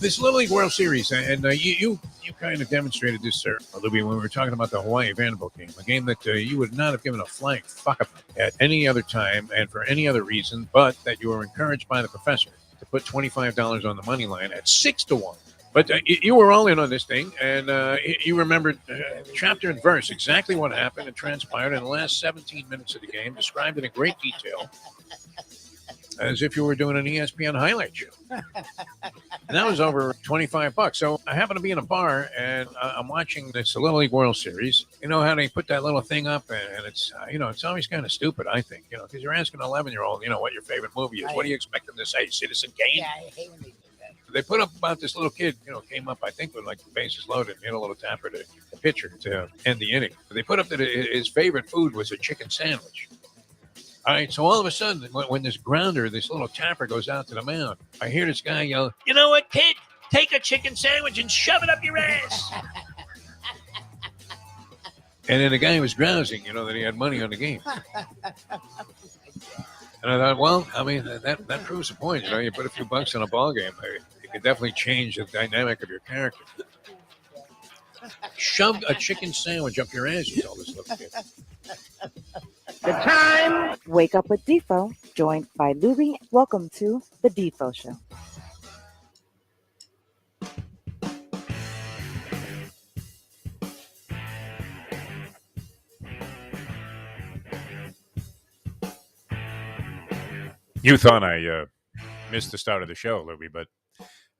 this Little League World Series, and you kind of demonstrated this, sir, Lubie, when we were talking about the Hawaii Vanderbilt game, a game that you would not have given a flying fuck about at any other time and for any other reason, but that you were encouraged by the professor to put $25 on the money line at 6-1. But you were all in on this thing, and you remembered chapter and verse exactly what happened and transpired in the last 17 minutes of the game, described it in great detail, as if you were doing an ESPN highlight show. And that was over $25. So I happen to be in a bar, and I'm watching this Little League World Series. You know how they put that little thing up, and it's, it's always kind of stupid, I think, because you're asking an 11-year-old, what your favorite movie is. What do you expect them to say? Citizen Kane? Yeah, I hate when they do that. They put up about this little kid, came up, I think, with like the bases loaded and hit a little tapper to the pitcher to end the inning. But they put up that his favorite food was a chicken sandwich. All right, so all of a sudden, when this grounder, this little tapper goes out to the mound, I hear this guy yell, "You know what, kid? Take a chicken sandwich and shove it up your ass." And then the guy was grousing, that he had money on the game. And I thought, well, I mean, that proves the point. You put a few bucks on a ball game, it could definitely change the dynamic of your character. Shoved a chicken sandwich up your ass, you told this little kid. The time. Wake up with Defo, joined by Lubie. Welcome to the Defo Show. You thought I missed the start of the show, Lubie, but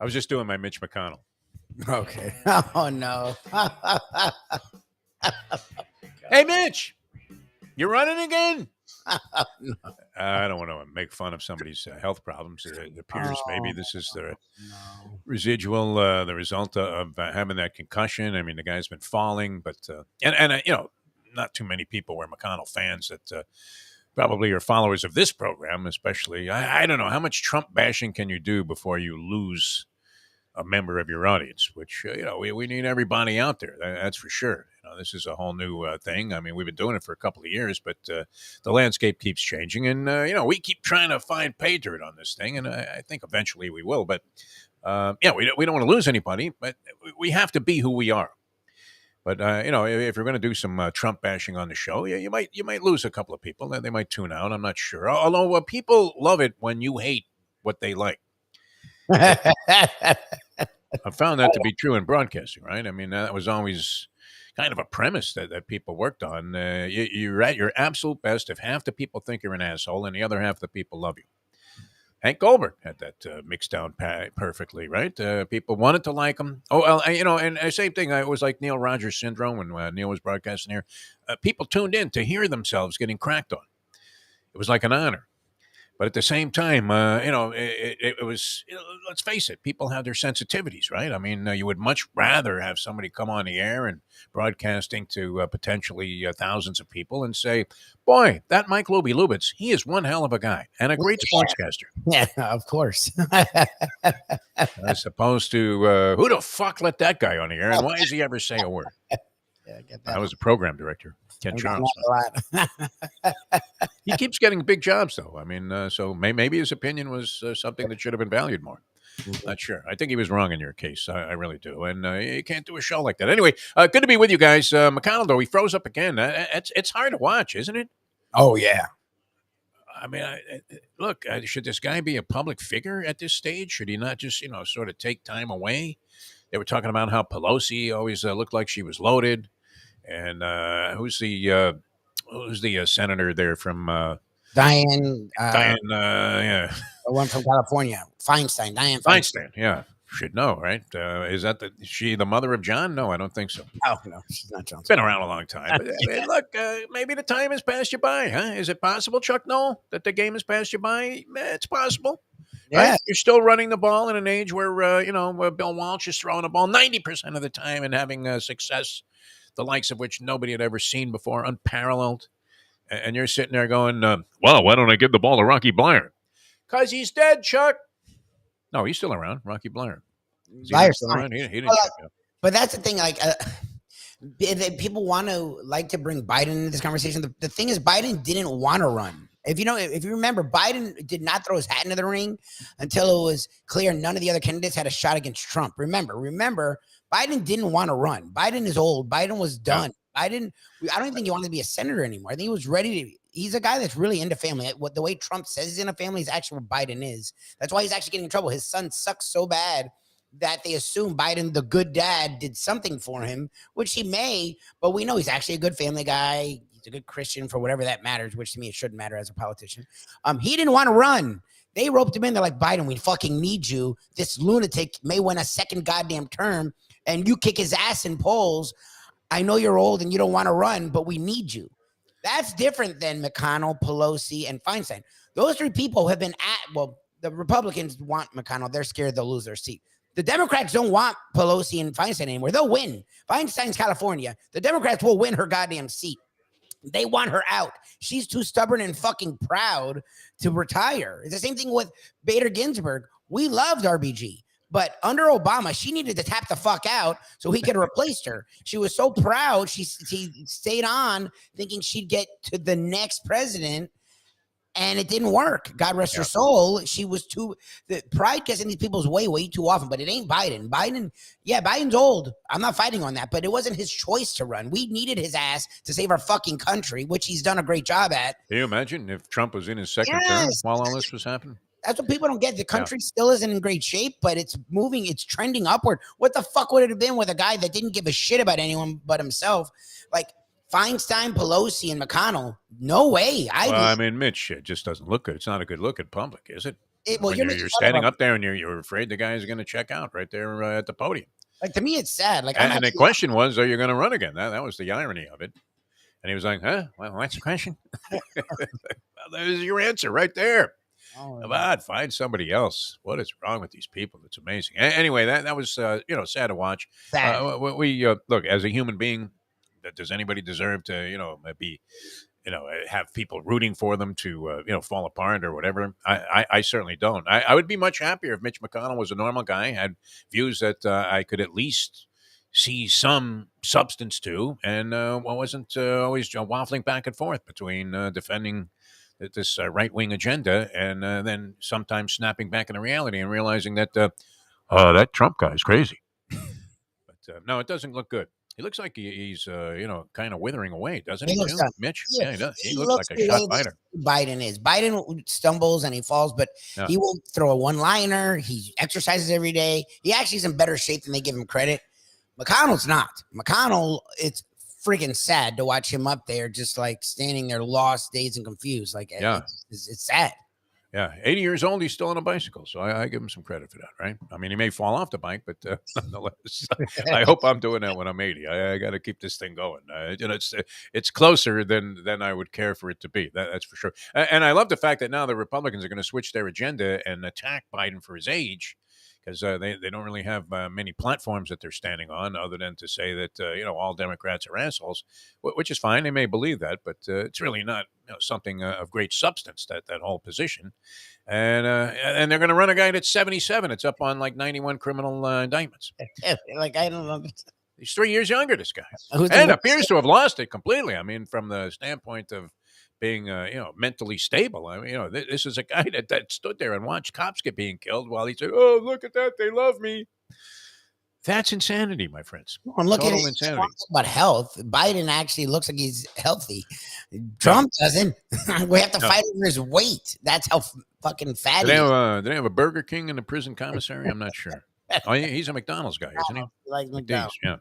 I was just doing my Mitch McConnell. Okay. Oh, no. Hey, Mitch, you running again? No. I don't want to make fun of somebody's health problems. It appears maybe this is the residual, the result of having that concussion. I mean, the guy's been falling, but not too many people were McConnell fans that probably are followers of this program, especially. I don't know, how much Trump bashing can you do before you lose a member of your audience, which, we need everybody out there. That's for sure. This is a whole new thing. I mean, we've been doing it for a couple of years, but the landscape keeps changing. And, we keep trying to find pay dirt on this thing. And I think eventually we will. But, we don't want to lose anybody, but we have to be who we are. But, if you're going to do some Trump bashing on the show, you might lose a couple of people. They might tune out. I'm not sure. Although people love it when you hate what they like. I found that to be true in broadcasting, right? I mean, that was always kind of a premise that people worked on. You're at your absolute best if half the people think you're an asshole and the other half of the people love you. Hank Goldberg had that mixed down perfectly, right? People wanted to like him. Oh, well, and the same thing. It was like Neil Rogers syndrome when Neil was broadcasting here. People tuned in to hear themselves getting cracked on. It was like an honor. But at the same time, it was, let's face it, people have their sensitivities, right? I mean, you would much rather have somebody come on the air and broadcasting to potentially thousands of people and say, boy, that Mike Lubitz, he is one hell of a guy and a great sportscaster. Yeah, of course. As opposed to, who the fuck let that guy on the air and why does he ever say a word? Yeah, I get that. I was a program director, Ken Charles. He keeps getting big jobs, though. I mean, so maybe his opinion was something that should have been valued more. Not sure. I think he was wrong in your case. I really do. And you can't do a show like that. Anyway, good to be with you guys. McConnell, though, he froze up again. It's hard to watch, isn't it? Oh, yeah. I mean, look, should this guy be a public figure at this stage? Should he not just, sort of take time away? They were talking about how Pelosi always looked like she was loaded. And who's the senator there from Diane. Yeah. The one from California. Feinstein. Diane Feinstein, yeah. Should know, right? Is she the mother of John? No, I don't think so. Oh, no, she's not Johnson. Been around a long time. But, look, maybe the time has passed you by, huh? Is it possible, Chuck Noll, that the game has passed you by? It's possible. Yeah. Right? You're still running the ball in an age where, where Bill Walsh is throwing the ball 90% of the time and having success, the likes of which nobody had ever seen before, unparalleled. And you're sitting there going, well, why don't I give the ball to Rocky Bleier? Because he's dead, Chuck. No, he's still around, Rocky Bleier. Bleier's still around. He didn't check out. But that's the thing, like, people want to like to bring Biden into this conversation. The thing is, Biden didn't want to run. If you remember, Biden did not throw his hat into the ring until it was clear none of the other candidates had a shot against Trump. Remember, Biden didn't want to run. Biden is old. Biden was done. I don't even think he wanted to be a senator anymore. I think he was ready to. He's a guy that's really into family. The way Trump says he's in a family is actually what Biden is. That's why he's actually getting in trouble. His son sucks so bad that they assume Biden, the good dad, did something for him, which he may, but we know he's actually a good family guy. He's a good Christian for whatever that matters, which to me it shouldn't matter as a politician. He didn't want to run. They roped him in. They're like, Biden, we fucking need you. This lunatic may win a second goddamn term, and you kick his ass in polls. I know you're old and you don't want to run, but we need you. That's different than McConnell, Pelosi, and Feinstein. Those three people have been the Republicans want McConnell. They're scared they'll lose their seat. The Democrats don't want Pelosi and Feinstein anymore. They'll win. Feinstein's California. The Democrats will win her goddamn seat. They want her out. She's too stubborn and fucking proud to retire. It's the same thing with Bader Ginsburg. We loved RBG. But under Obama, she needed to tap the fuck out so he could have replaced her. She was so proud. She stayed on thinking she'd get to the next president, and it didn't work. God rest her soul. She was the pride gets in these people's way too often, but it ain't Biden. Biden's old. I'm not fighting on that, but it wasn't his choice to run. We needed his ass to save our fucking country, which he's done a great job at. Can you imagine if Trump was in his second term while all this was happening? That's what people don't get. The country still isn't in great shape, but it's moving. It's trending upward. What the fuck would it have been with a guy that didn't give a shit about anyone but himself? Like Feinstein, Pelosi, and McConnell. No way. I mean, Mitch, it just doesn't look good. It's not a good look in public, is it? Well, you're standing up there and you're afraid the guys are going to check out right there at the podium. Like, to me, it's sad. Like, and the question was, are you going to run again? That was the irony of it. And he was like, huh? Well, that's the question. Well, there's your answer right there. Oh, come on, find somebody else. What is wrong with these people? It's amazing. Anyway, that was sad to watch. We look, as a human being, does anybody deserve to be have people rooting for them to fall apart or whatever? I certainly don't. I would be much happier if Mitch McConnell was a normal guy, had views that I could at least see some substance to, and wasn't always waffling back and forth between defending this right-wing agenda and then sometimes snapping back into reality and realizing that that Trump guy is crazy. But no, it doesn't look good. He looks like he's kind of withering away, doesn't he? Mitch? Yeah, he does. He looks like a shot fighter. Biden is. Biden stumbles and he falls, but he will throw a one-liner. He exercises every day. He actually is in better shape than they give him credit. McConnell's not. McConnell, it's freaking sad to watch him up there just like standing there lost, dazed, and confused. Like, it's sad. Yeah, 80 years old, he's still on a bicycle, so I give him some credit for that, right? I mean, he may fall off the bike, but nonetheless, I hope I'm doing that when I'm 80. I got to keep this thing going. It's closer than I would care for it to be. That's for sure. And I love the fact that now the Republicans are going to switch their agenda and attack Biden for his age, because they don't really have many platforms that they're standing on other than to say that, all Democrats are assholes, which is fine. They may believe that, but it's really not something of great substance, that whole position. And they're going to run a guy that's 77. It's up on like 91 criminal indictments. Like, I don't know. He's 3 years younger, this guy. And appears to have lost it completely. I mean, from the standpoint of being, mentally stable. I mean, this is a guy that stood there and watched cops being killed while he said, "Oh, look at that, they love me." That's insanity, my friends. And look at insanity. About health, Biden actually looks like he's healthy. Trump doesn't. We have to fight over his weight. That's how fucking fat he is. Do they have a Burger King in the prison commissary? I'm not sure. Oh, he's a McDonald's guy, isn't he? Like McDonald's. Yeah.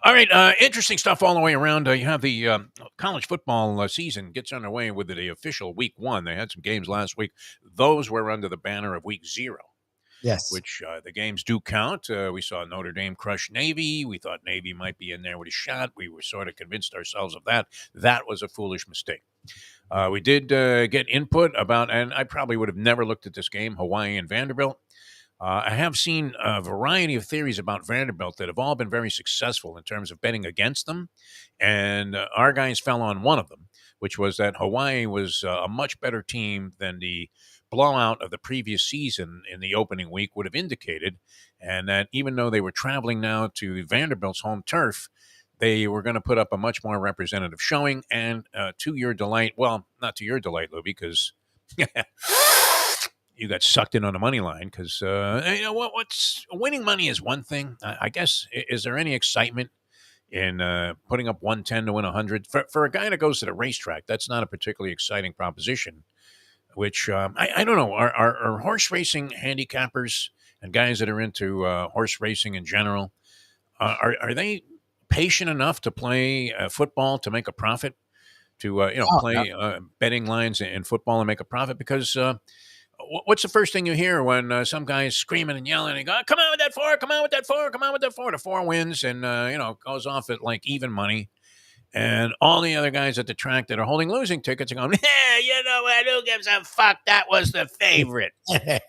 All right. Interesting stuff all the way around. You have the college football season gets underway with the official week 1. They had some games last week. Those were under the banner of week 0. Yes. Which the games do count. We saw Notre Dame crush Navy. We thought Navy might be in there with a shot. We were sort of convinced ourselves of that. That was a foolish mistake. We did get input about, and I probably would have never looked at this game, Hawaii and Vanderbilt. I have seen a variety of theories about Vanderbilt that have all been very successful in terms of betting against them. And our guys fell on one of them, which was that Hawaii was a much better team than the blowout of the previous season in the opening week would have indicated. And that even though they were traveling now to Vanderbilt's home turf, they were going to put up a much more representative showing, and to your delight, well, not to your delight, Lou, because you got sucked in on the money line. Because what's winning money is one thing. I guess is there any excitement in putting up 110 to win 100 for a guy that goes to the racetrack? That's not a particularly exciting proposition. Which I don't know. Are horse racing handicappers and guys that are into horse racing in general, are they patient enough to play football to make a profit? To Oh, no. play betting lines in football and make a profit? Because what's the first thing you hear when some guy's screaming and yelling and go, "Come on with that four! Come on with that four! Come on with that four!" The four wins and goes off at like even money. And all the other guys at the track that are holding losing tickets are going, "Hey, you know what? Who gives a fuck? That was the favorite." Yeah,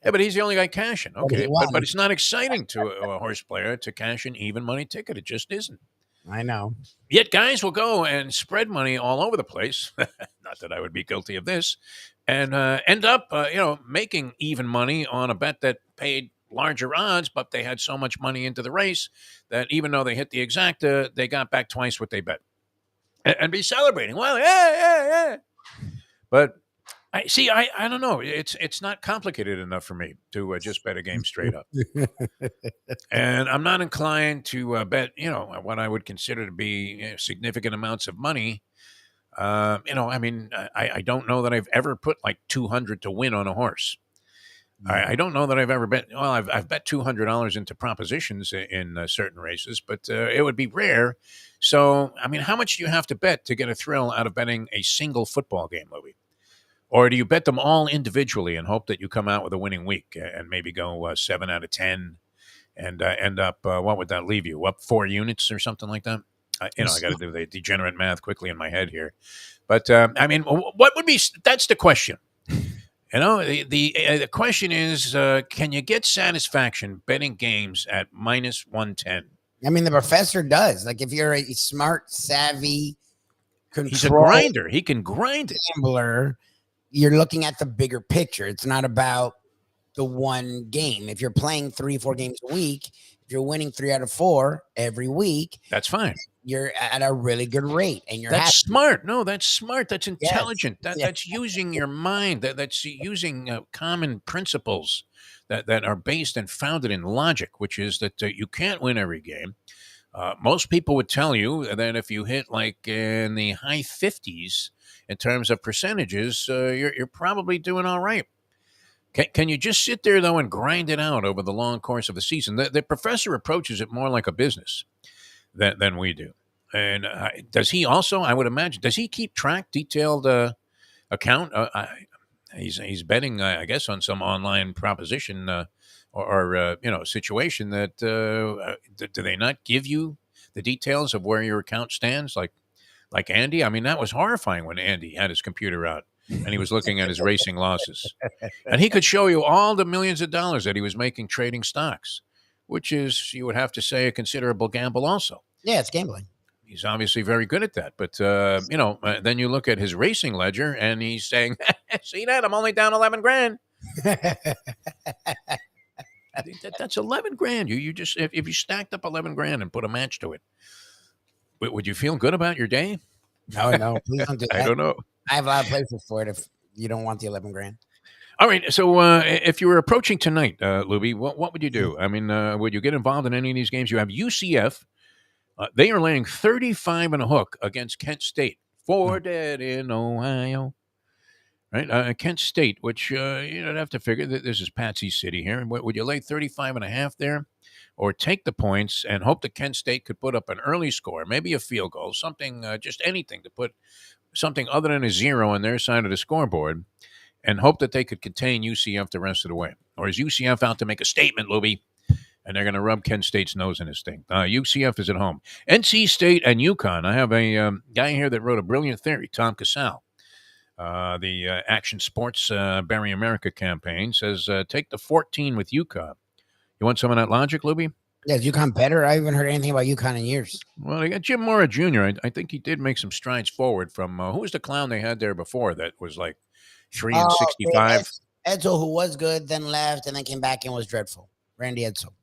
but he's the only guy cashing. But he Okay, won. but it's not exciting to a horse player to cash an even money ticket. It just isn't. I know. Yet guys will go and spread money all over the place. Not that I would be guilty of this, and end up, making even money on a bet that paid larger odds, but they had so much money into the race that even though they hit the exacta, they got back twice what they bet, and be celebrating. Well, yeah. But I don't know. It's not complicated enough for me to just bet a game straight up. And I'm not inclined to bet, what I would consider to be significant amounts of money. I don't know that I've ever put like 200 to win on a horse. I don't know that I've ever bet. Well, I've bet $200 into propositions in certain races, but it would be rare. So, I mean, how much do you have to bet to get a thrill out of betting a single football game, Louie? Or do you bet them all individually and hope that you come out with a winning week and maybe go 7 out of 10 and end up, what would that leave you? Up 4 units or something like that? I got to do the degenerate math quickly in my head here. But, what would be, that's the question. The question is, can you get satisfaction betting games at minus 110? I mean, the professor does. Like, if you're a smart, savvy, He's a grinder. He can grind it. Gambler, you're looking at the bigger picture. It's not about the one game. If you're playing 3 or 4 games a week, if you're winning 3 out of 4 every week, that's fine. You're at a really good rate, and you're that's happy. Smart. No, that's smart. That's intelligent. Yes. That's using your mind. That's using common principles that are based and founded in logic, which is that you can't win every game. Most people would tell you that if you hit like in the high 50s in terms of percentages, you're probably doing all right. Can you just sit there, though, and grind it out over the long course of the season? The professor approaches it more like a business than we do. And does he also, I would imagine, does he keep track, detailed account? He's betting, I guess, on some online proposition or situation that do they not give you the details of where your account stands? Like Andy? I mean, that was horrifying when Andy had his computer out and he was looking at his racing losses. And he could show you all the millions of dollars that he was making trading stocks, which is, you would have to say, a considerable gamble also. Yeah, it's gambling. He's obviously very good at that. But, then you look at his racing ledger and he's saying, see that? I'm only down 11 grand. I think that's 11 grand. You just, if you stacked up 11 grand and put a match to it, would you feel good about your day? No, please don't do that. I don't know. I have a lot of places for it if you don't want the 11 grand. All right. So if you were approaching tonight, Lubie, what would you do? I mean, would you get involved in any of these games? You have UCF. They are laying 35 and a hook against Kent State. For dead in Ohio. Right? Kent State, which you'd have to figure that this is Patsy City here. Would you lay 35 and a half there? Or take the points and hope that Kent State could put up an early score, maybe a field goal, something, just anything to put something other than a 0 on their side of the scoreboard and hope that they could contain UCF the rest of the way? Or is UCF out to make a statement, Lubie? And they're going to rub Kent State's nose in this thing. UCF is at home. NC State and UConn. I have a guy here that wrote a brilliant theory, Tom Casal. The Action Sports Bury America campaign says take the 14 with UConn. You want some of that logic, Lubie? Yeah, is UConn better? I haven't heard anything about UConn in years. Well, they got Jim Mora Jr. I think he did make some strides forward from who was the clown they had there before that was like 3-65? Edsel, who was good, then left, and then came back and was dreadful. Randy Edsel.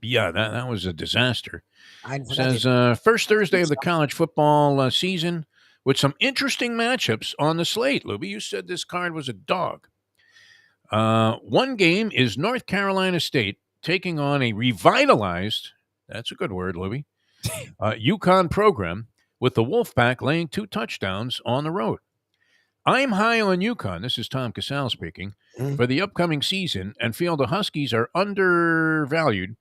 Yeah, that was a disaster. I forgot Says first Thursday of the college football season with some interesting matchups on the slate. Lubie, you said this card was a dog. One game is North Carolina State taking on a revitalized, that's a good word, Lubie, UConn program with the Wolfpack laying 2 touchdowns on the road. I'm high on UConn. This is Tom Casale speaking for the upcoming season and feel the Huskies are undervalued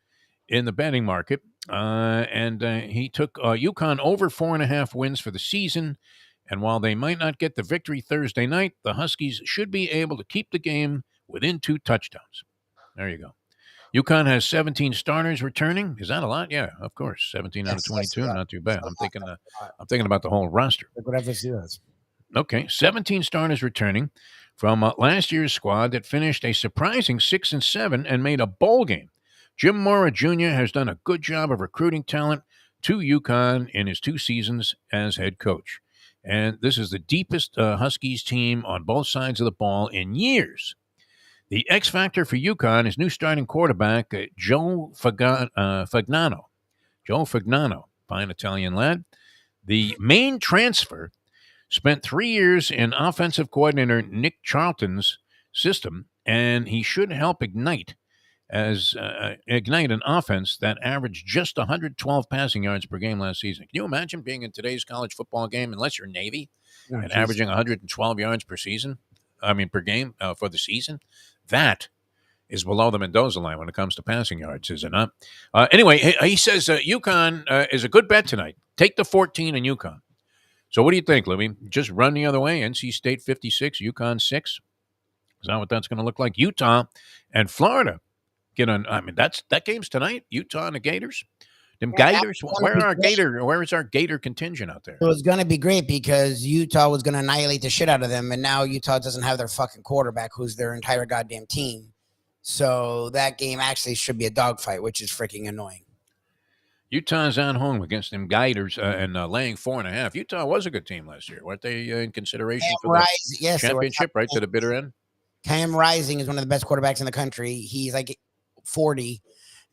in the betting market. And he took UConn over 4.5 wins for the season. And while they might not get the victory Thursday night, the Huskies should be able to keep the game within 2 touchdowns. There you go. UConn has 17 starters returning. Is that a lot? Yeah, of course. 17 out of 22, not too bad. I'm thinking about the whole roster. Whatever she does. Okay, 17 starters returning from last year's squad that finished a surprising 6-7 and made a bowl game. Jim Mora Jr. has done a good job of recruiting talent to UConn in his 2 seasons as head coach. And this is the deepest Huskies team on both sides of the ball in years. The X factor for UConn is new starting quarterback Joe Fagnano. Joe Fagnano, fine Italian lad. The main transfer spent 3 years in offensive coordinator Nick Charlton's system, and he should help ignite an offense that averaged just 112 passing yards per game last season. Can you imagine being in today's college football game, unless you're Navy, and averaging 112 yards per game for the season? That is below the Mendoza line when it comes to passing yards, is it not? Anyway, he says UConn is a good bet tonight. Take the 14 in UConn. So what do you think, Libby? Just run the other way. NC State 56, UConn 6. Is that what that's going to look like? Utah and Florida get on. I mean, that game's tonight. Utah and the Gators. Them Gators. Where is our Gator contingent out there? It was going to be great because Utah was going to annihilate the shit out of them, and now Utah doesn't have their fucking quarterback, who's their entire goddamn team. So that game actually should be a dogfight, which is freaking annoying. Utah's at home against them Gators and laying 4.5. Utah was a good team last year. Weren't they in consideration for the championship right to the bitter end? Cam Rising is one of the best quarterbacks in the country. He's like 40,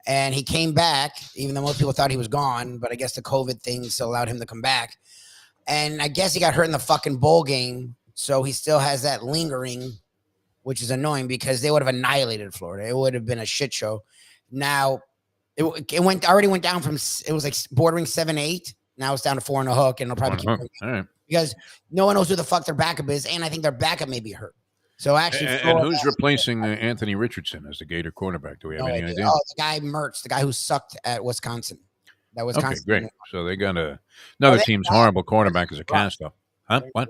and he came back, even though most people thought he was gone, but I guess the COVID thing still allowed him to come back. And I guess he got hurt in the fucking bowl game, so he still has that lingering, which is annoying because they would have annihilated Florida. It would have been a shit show. Now, it already went down from, it was like bordering 7-8. Now it's down to 4 and a hook, and it'll probably keep going. All right. Because no one knows who the fuck their backup is, and I think their backup may be hurt. So actually, and who's replacing Anthony Richardson as the Gator quarterback? Do we have any idea? Oh, the guy Mertz, the guy who sucked at Wisconsin. That Wisconsin. Okay, great. So they got another team's horrible quarterback as a cast-off. Huh? What?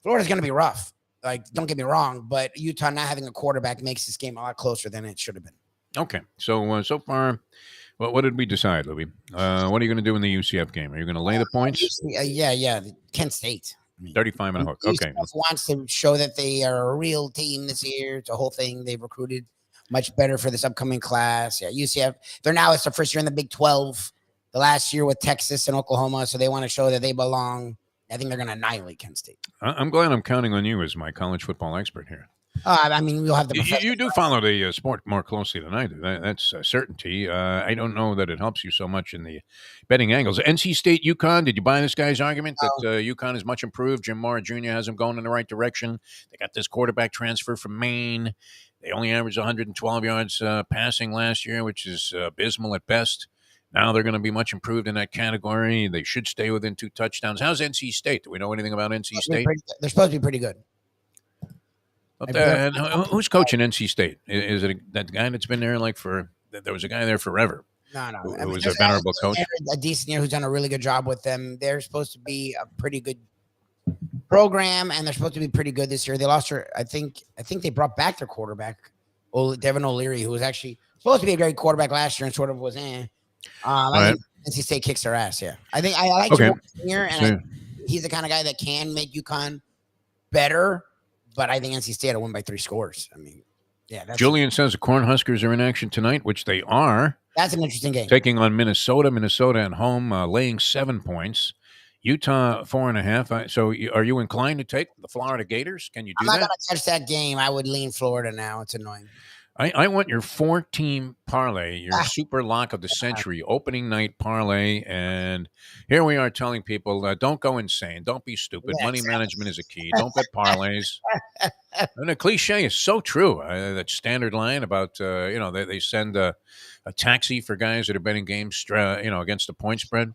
Florida's going to be rough. Like, don't get me wrong, but Utah not having a quarterback makes this game a lot closer than it should have been. Okay, so far, what did we decide, Louie? What are you going to do in the UCF game? Are you going to lay the points? Yeah. Kent State. 35 and a hook. Okay. UCF wants to show that they are a real team this year. It's a whole thing. They've recruited much better for this upcoming class. Yeah, UCF. It's their first year in the Big 12. The last year with Texas and Oklahoma, so they want to show that they belong. I think they're going to annihilate Kent State. I'm glad I'm counting on you as my college football expert here. I mean, we'll have the. You do follow the sport more closely than I do. That's a certainty. I don't know that it helps you so much in the betting angles. NC State, UConn. Did you buy this guy's argument that UConn is much improved? Jim Mora Jr. has them going in the right direction. They got this quarterback transfer from Maine. They only averaged 112 yards passing last year, which is abysmal at best. Now they're going to be much improved in that category. They should stay within 2 touchdowns. How's NC State? Do we know anything about NC State? They're supposed to be pretty good. Who's coaching NC State? Is it that guy that's been there there was a guy there forever? No. Who was a venerable coach? A decent year who's done a really good job with them. They're supposed to be a pretty good program, and they're supposed to be pretty good this year. They lost I think they brought back their quarterback, Devin O'Leary, who was actually supposed to be a great quarterback last year and sort of was I think NC State kicks their ass. Yeah, I think I like him here, and he's the kind of guy that can make UConn better. But I think NC State will win by 3 scores. I mean, yeah. Julian says the Cornhuskers are in action tonight, which they are. That's an interesting game. Taking on Minnesota. Minnesota at home, laying 7 points. Utah 4.5. So are you inclined to take the Florida Gators? Can you do that? I'm not going to touch that game. I would lean Florida now. It's annoying. I want your 4-team parlay, your super lock of the century, opening night parlay. And here we are telling people, don't go insane. Don't be stupid. Yeah, Money management is a key. Don't bet parlays. And the cliche is so true. That standard line about, they send a taxi for guys that are betting games, against the point spread.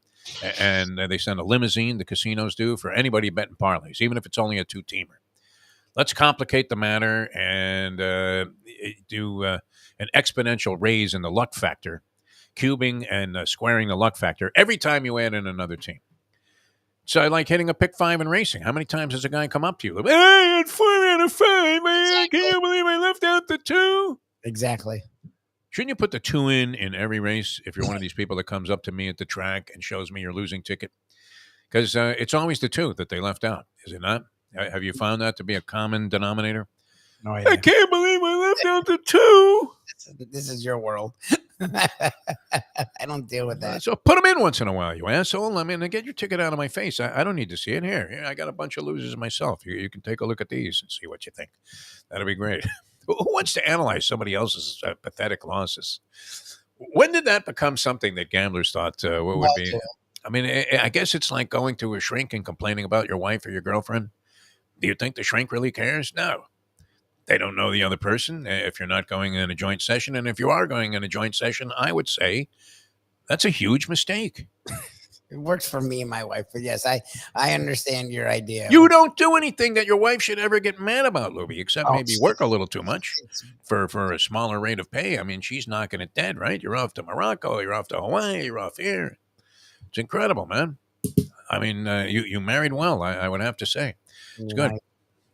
And they send a limousine, the casinos do, for anybody betting parlays, even if it's only a 2-teamer. Let's complicate the matter and do an exponential raise in the luck factor, cubing and squaring the luck factor every time you add in another team. So I like hitting a pick 5 in racing. How many times has a guy come up to you? Hey, I had 4 out of 5, man. Can you believe I left out the 2? Exactly. Shouldn't you put the 2 in every race if you're one of these people that comes up to me at the track and shows me your losing ticket? Because it's always the 2 that they left out, is it not? Have you found that to be a common denominator? No idea. I can't believe I left out the 2. This is your world. I don't deal with that. So put them in once in a while, you asshole. I mean, get your ticket out of my face. I don't need to see it. Here, I got a bunch of losers myself. You can take a look at these and see what you think. That'd be great. Who wants to analyze somebody else's pathetic losses? When did that become something that gamblers thought would be? I mean, I guess it's like going to a shrink and complaining about your wife or your girlfriend. Do you think the shrink really cares? No. They don't know the other person if you're not going in a joint session. And if you are going in a joint session, I would say that's a huge mistake. It works for me and my wife. But yes, I understand your idea. You don't do anything that your wife should ever get mad about, Lubie, except maybe work a little too much for a smaller rate of pay. I mean, she's knocking it dead, right? You're off to Morocco. You're off to Hawaii. You're off here. It's incredible, man. I mean, you married well, I would have to say. It's good.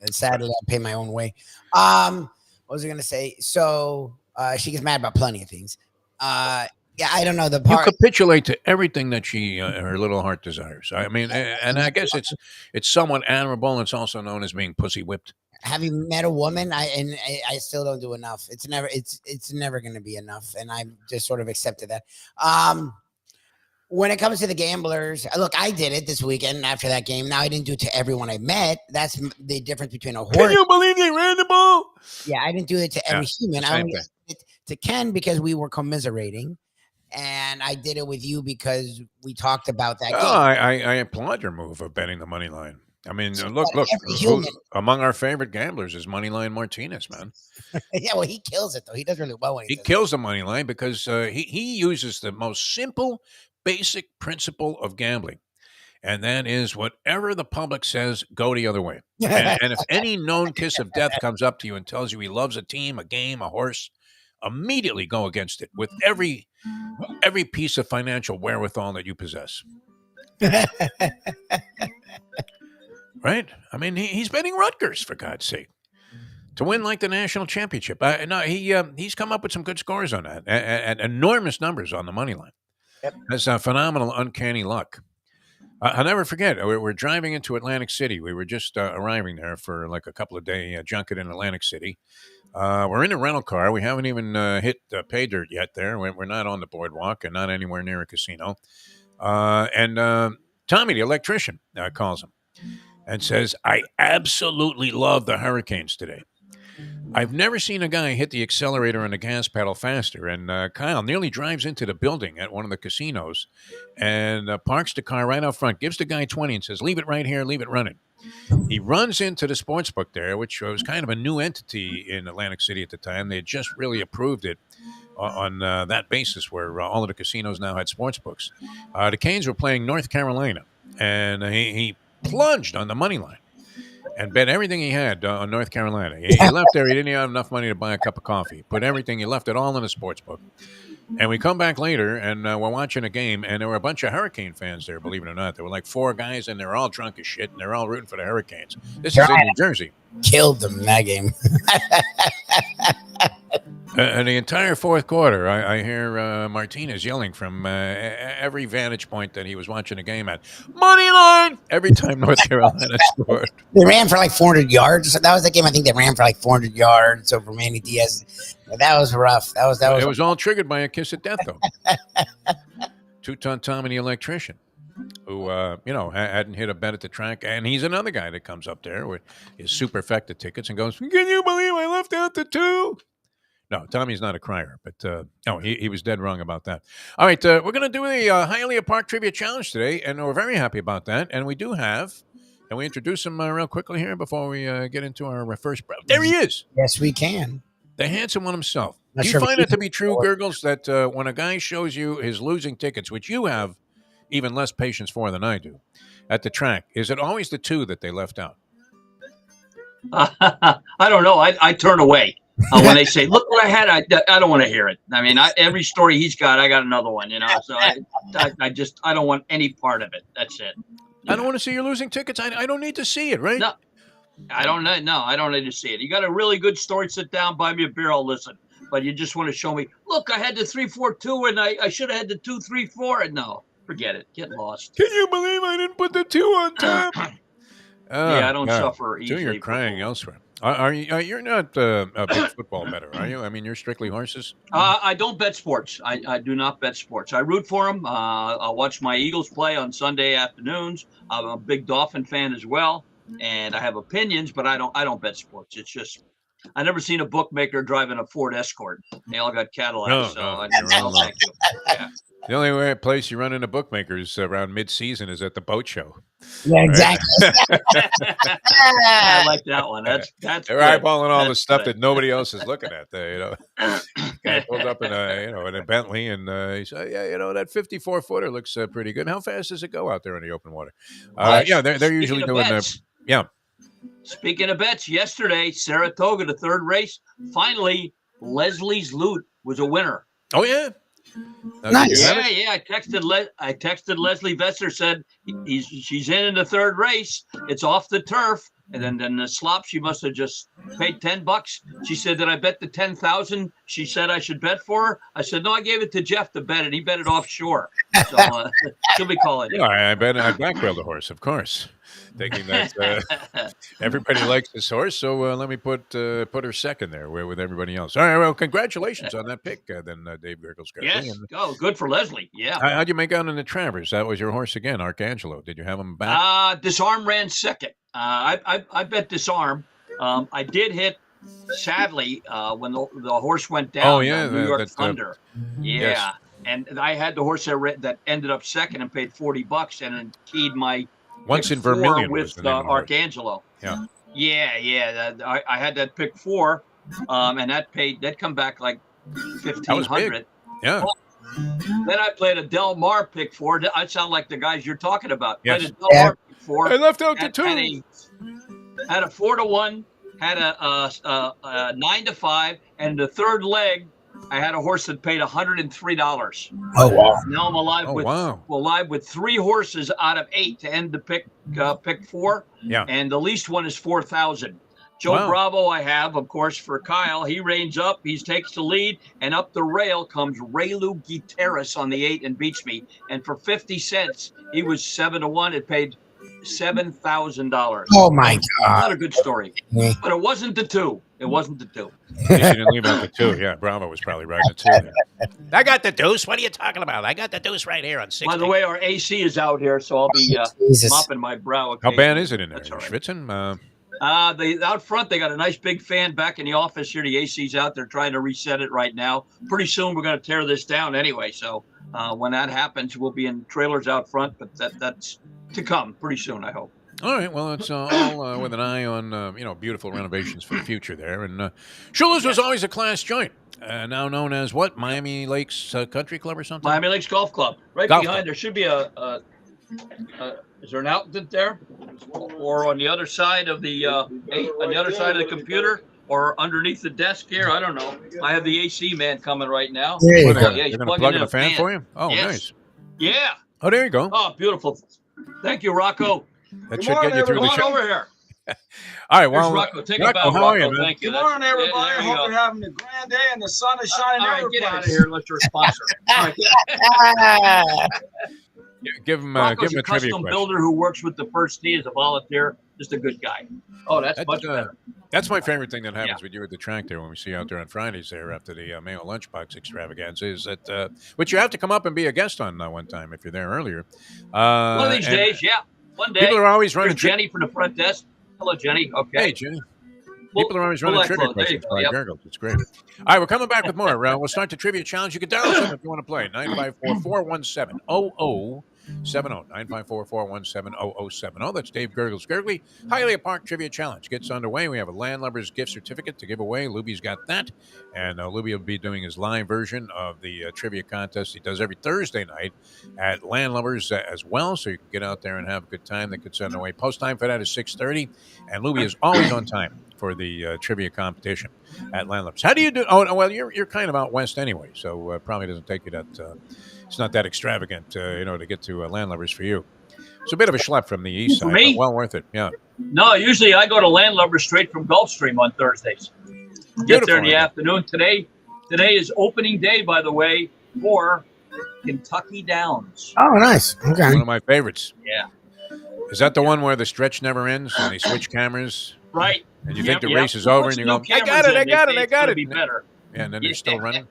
And sadly, I pay my own way. What was I going to say? So she gets mad about plenty of things. Yeah, I don't know the part. You capitulate to everything that she her little heart desires. I mean, and I guess it's somewhat admirable. It's also known as being pussy whipped. Have you met a woman? I still don't do enough. It's never going to be enough, and I just sort of accepted that. When it comes to the gamblers, look, I did it this weekend after that game. Now I didn't do it to everyone I met. That's the difference between a horse. Can you believe they ran the ball? Yeah, I didn't do it to every human. I only did it to Ken because we were commiserating, and I did it with you because we talked about that game. I applaud your move of betting the money line. I mean, look, among our favorite gamblers is Moneyline Martinez, man. Yeah, well, he kills it, though. He does really well when he kills the money line because he uses the most simple, basic principle of gambling. And that is whatever the public says, go the other way. And if any known kiss of death comes up to you and tells you he loves a team, a game, a horse, immediately go against it with every piece of financial wherewithal that you possess. Right? I mean, he's betting Rutgers, for God's sake, to win like the national championship. No, he's come up with some good scores on that, and enormous numbers on the money line. Yep. That's a phenomenal, uncanny luck. I'll never forget. We're driving into Atlantic City. We were just arriving there for like a couple of day junket in Atlantic City. We're in a rental car. We haven't even hit pay dirt yet there. We're not on the boardwalk and not anywhere near a casino. And Tommy, the electrician, calls him and says, I absolutely love the Hurricanes today. I've never seen a guy hit the accelerator and the gas pedal faster. And Kyle nearly drives into the building at one of the casinos and parks the car right out front, gives the guy 20 and says, leave it right here, leave it running. He runs into the sports book there, which was kind of a new entity in Atlantic City at the time. They had just really approved it on that basis where all of the casinos now had sports books. The Canes were playing North Carolina, and he plunged on the money line and bet everything he had on North Carolina. He left there. He didn't even have enough money to buy a cup of coffee. Put everything. He left it all in the sports book. And we come back later, and we're watching a game, and there were a bunch of Hurricane fans there, believe it or not. There were like 4 guys, and they're all drunk as shit, and they're all rooting for the Hurricanes. This is in New Jersey. Killed them in that game. And the entire fourth quarter, I hear Martinez yelling from every vantage point that he was watching the game at, money line, every time North Carolina scored. They ran for like 400 yards. That was the game. I think they ran for like 400 yards over Manny Diaz. That was rough. That was. It was all triggered by a kiss of death, though. Two-ton Tommy the electrician, who hadn't hit a bet at the track, and he's another guy that comes up there with his superfecta tickets and goes, "Can you believe I left out the 2?" No, Tommy's not a crier, but no, he was dead wrong about that. All right, we're going to do the Hialeah Park Trivia Challenge today, and we're very happy about that. And we do have, can we introduce him real quickly here before we get into our first? There he is. Yes, we can. The handsome one himself. Not Do you sure find it to be true, Gurggles, that when a guy shows you his losing tickets, which you have even less patience for than I do, at the track, is it always the two that they left out? I don't know. I turn away when they say, "Look what I had." I don't want to hear it. I mean, every story he's got, I got another one. You know, so I don't want any part of it. That's it. I don't want to see your losing tickets. I don't need to see it, right? No, I don't know. No, I don't need to see it. You got a really good story, sit down, buy me a beer, I'll listen. But you just want to show me, look, I had the 342 and I should have had the 234. And no, forget it. Get lost. Can you believe I didn't put the 2 on top? Yeah, I don't suffer easily. You're crying elsewhere. Are you? You're not a big football bettor, are you? I mean, you're strictly horses. I don't bet sports. I do not bet sports. I root for them. I'll watch my Eagles play on Sunday afternoons. I'm a big Dolphin fan as well, and I have opinions, but I don't bet sports. It's just I never seen a bookmaker driving a Ford Escort. They all got Cadillacs. Thank you. Yeah. The only place you run into bookmakers around mid-season is at the boat show. Yeah, exactly. I like that one. That's they're eyeballing all the stuff that nobody else is looking at. Guy pulls up in a Bentley, and he says, "Yeah, that 54-footer looks pretty good. How fast does it go out there in the open water?" They're usually doing Speaking of bets, yesterday Saratoga, the third race, finally Leslie's Loot was a winner. Oh yeah. Nice. Yeah. I texted Leslie Vesser, said she's in the third race. It's off the turf. And then the slop, she must have just paid $10. She said that I bet the 10,000. She said I should bet for her. I said no, I gave it to Jeff to bet it. He bet it offshore. So she'll be calling it. I bet I backbailed the horse, of course, thinking that everybody likes this horse. So let me put her second there with everybody else. All right, well, congratulations on that pick, then Dave Gurggles. Yes, good for Leslie. Yeah. How'd you make out in the Travers? That was your horse again, Arcangelo. Did you have him back? Disarm ran second. I bet Disarm. I did hit, sadly, when the horse went down. Oh yeah, New York Thunder. Yeah, yes. And I had the horse that ended up second and paid $40, and then keyed my once in Vermilion with Arcangelo. Yeah. I had that pick 4, and that come back like $1,500. Yeah. Then I played a Del Mar pick 4. I sound like the guys you're talking about. Yes. Played a Del Mar pick 4. I left out the 2. Had a 4-1. Had a 9-5, and the third leg, I had a horse that paid $103. Oh wow! Now I'm alive with 3 horses out of 8 to end the pick 4. Yeah, and the least one is 4,000. Joe Bravo, I have, of course, for Kyle. He reins up, he takes the lead, and up the rail comes Raylu Gutierrez on the 8 and beats me. And for 50 cents, he was 7-1. It paid $7,000. Oh my God! Not a good story, but it wasn't the 2. It wasn't the 2. He didn't leave out the 2. Yeah, Bravo was probably riding the 2. I got the deuce. What are you talking about? I got the deuce right here on 60. By the way, our AC is out here, so I'll be mopping my brow. How bad is it in there? That's all right. Schwitzing? They out front, they got a nice big fan back in the office here. The AC's out. They're trying to reset it right now. Pretty soon we're going to tear this down anyway. So when that happens, we'll be in trailers out front. But that's to come pretty soon, I hope. All right. Well, it's all with an eye on beautiful renovations for the future there. And Shula's was always a class joint. Now known as what? Miami Lakes Country Club or something? Miami Lakes Golf Club. Right Golf behind Club. There should be is there an outlet there, or on the other side of the computer, or underneath the desk here? I don't know. I have the AC man coming right now. There you They're go. Yeah, he's going to plugging plug in in a fan for you? Oh, Yes. nice. Yeah. Oh, there you go. Oh, beautiful. Thank you, Rocco. That should get you through Come the on show. over here. All right. Here's Well, Rocco. Take Rocco, a bow, how are you, Rocco. man? Thank you. Good morning, everybody. There you Hope go. you're having a grand day and the sun is shining All right, every get out of place. here and let your sponsor. All right. give him Rocco's a a trivia custom question. builder who works with the First Tee as a volunteer. Just a good guy. Oh, that's much better. That's my favorite thing that happens with you at the track there when we see you out there on Fridays there after the Mayo Lunchbox extravaganza is that, which you have to come up and be a guest on one time if you're there earlier. One of these days, yeah. One day. People are always running. There's Jenny from the front desk. Hello, Jenny. Okay. Hey, Jenny. People are always running trivia questions by Gurggles. It's great. All right, we're coming back with more. We'll start the trivia challenge. You can dial us in if you want to play. 954-417-0070. 954-417-0070. That's Dave Gurggles. Gurgley, Hialeah Park Trivia Challenge gets underway. We have a Landlubber's gift certificate to give away. Lubie's got that. And Lubie will be doing his live version of the trivia contest he does every Thursday night at Landlubber's as well. So you can get out there and have a good time. That gets underway. Post time for that is 6:30. And Lubie is always on time for the trivia competition at Landlubber's. How do you do? Oh, well, you're kind of out west anyway, so probably doesn't take you that. It's not that extravagant, to get to Landlubber's for you. It's a bit of a schlep from the east side, but well worth it. Yeah. No, usually I go to Landlubber straight from Gulfstream on Thursdays. Get there in the afternoon. Today is opening day, by the way, for Kentucky Downs. Oh, nice. Okay. One of my favorites. Yeah. Is that the one where the stretch never ends and they switch cameras? Right. And you think the race is over, and you go, I got it. Be better. Yeah, and then they're still running.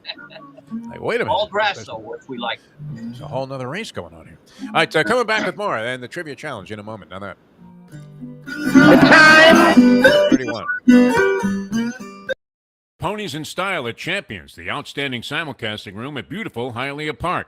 Like, wait a minute. All grass, though, which we like. There's a whole nother race going on here. All right, coming back with more and the trivia challenge in a moment. Now that. The time. 31. Ponies in Style at Champions, the outstanding simulcasting room at beautiful Hialeah Park.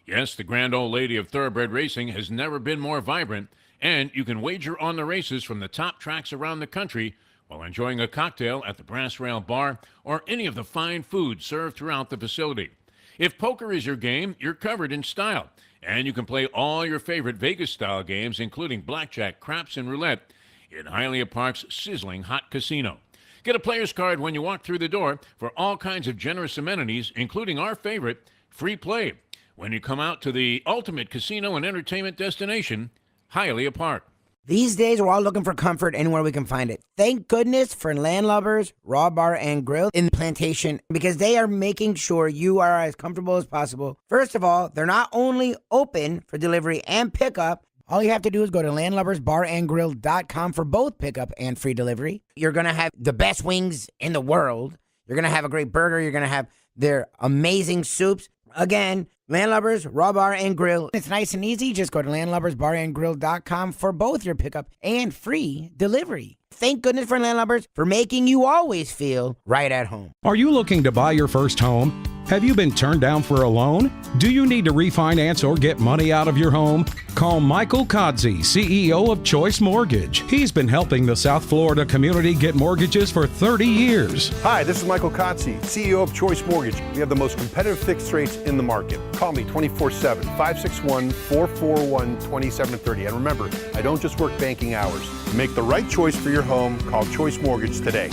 Yes, the grand old lady of thoroughbred racing has never been more vibrant, and you can wager on the races from the top tracks around the country while enjoying a cocktail at the Brass Rail Bar or any of the fine food served throughout the facility. If poker is your game, you're covered in style, and you can play all your favorite Vegas-style games, including blackjack, craps, and roulette, in Hialeah Park's sizzling hot casino. Get a player's card when you walk through the door for all kinds of generous amenities, including our favorite, free play, when you come out to the ultimate casino and entertainment destination, Hialeah Park. These days, we're all looking for comfort anywhere we can find it. Thank goodness for Landlubber's Raw Bar and Grill in the Plantation, because they are making sure you are as comfortable as possible. First of all, they're not only open for delivery and pickup. All you have to do is go to landlubbersbarandgrill.com for both pickup and free delivery. You're going to have the best wings in the world. You're going to have a great burger. You're going to have their amazing soups. Again, Landlubbers, Raw Bar and Grill. It's nice and easy. Just go to landlubbersbarandgrill.com for both your pickup and free delivery. Thank goodness for Landlubbers for making you always feel right at home. Are you looking to buy your first home? Have you been turned down for a loan? Do you need to refinance or get money out of your home? Call Michael Kodsey, CEO of Choice Mortgage. He's been helping the South Florida community get mortgages for 30 years. Hi, this is Michael Kodsey, CEO of Choice Mortgage. We have the most competitive fixed rates in the market. Call me 24/7, 561-441-2730. And remember, I don't just work banking hours. To make the right choice for your home, call Choice Mortgage today.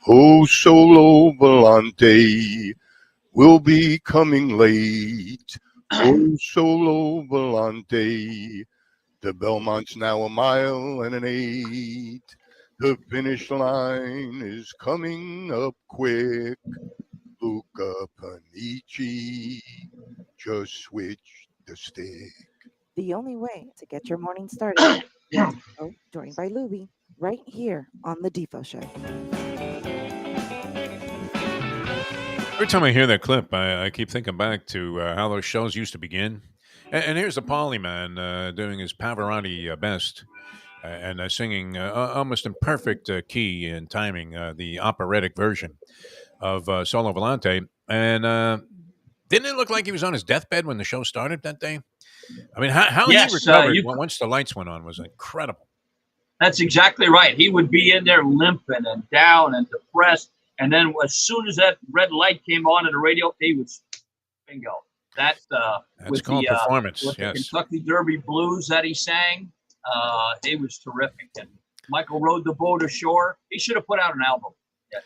Oh, Solo Volante will be coming late. Oh, Solo Volante, the Belmont's now 1.8 miles. The finish line is coming up quick. Luca Panici, just switch the stick. The only way to get your morning started is joined by Lubie right here on the Defo Show. Every time I hear that clip, I keep thinking back to how those shows used to begin. And here's the Polyman doing his Pavarotti best and singing almost in perfect key and timing the operatic version of Solo Volante. And didn't it look like he was on his deathbed when the show started that day? I mean, how he recovered once the lights went on was incredible. That's exactly right. He would be in there limping and down and depressed. And then as soon as that red light came on the radio, he was bingo. That's called performance. With yes. The Kentucky Derby blues that he sang, it was terrific. And Michael rode the boat ashore. He should have put out an album. Yeah,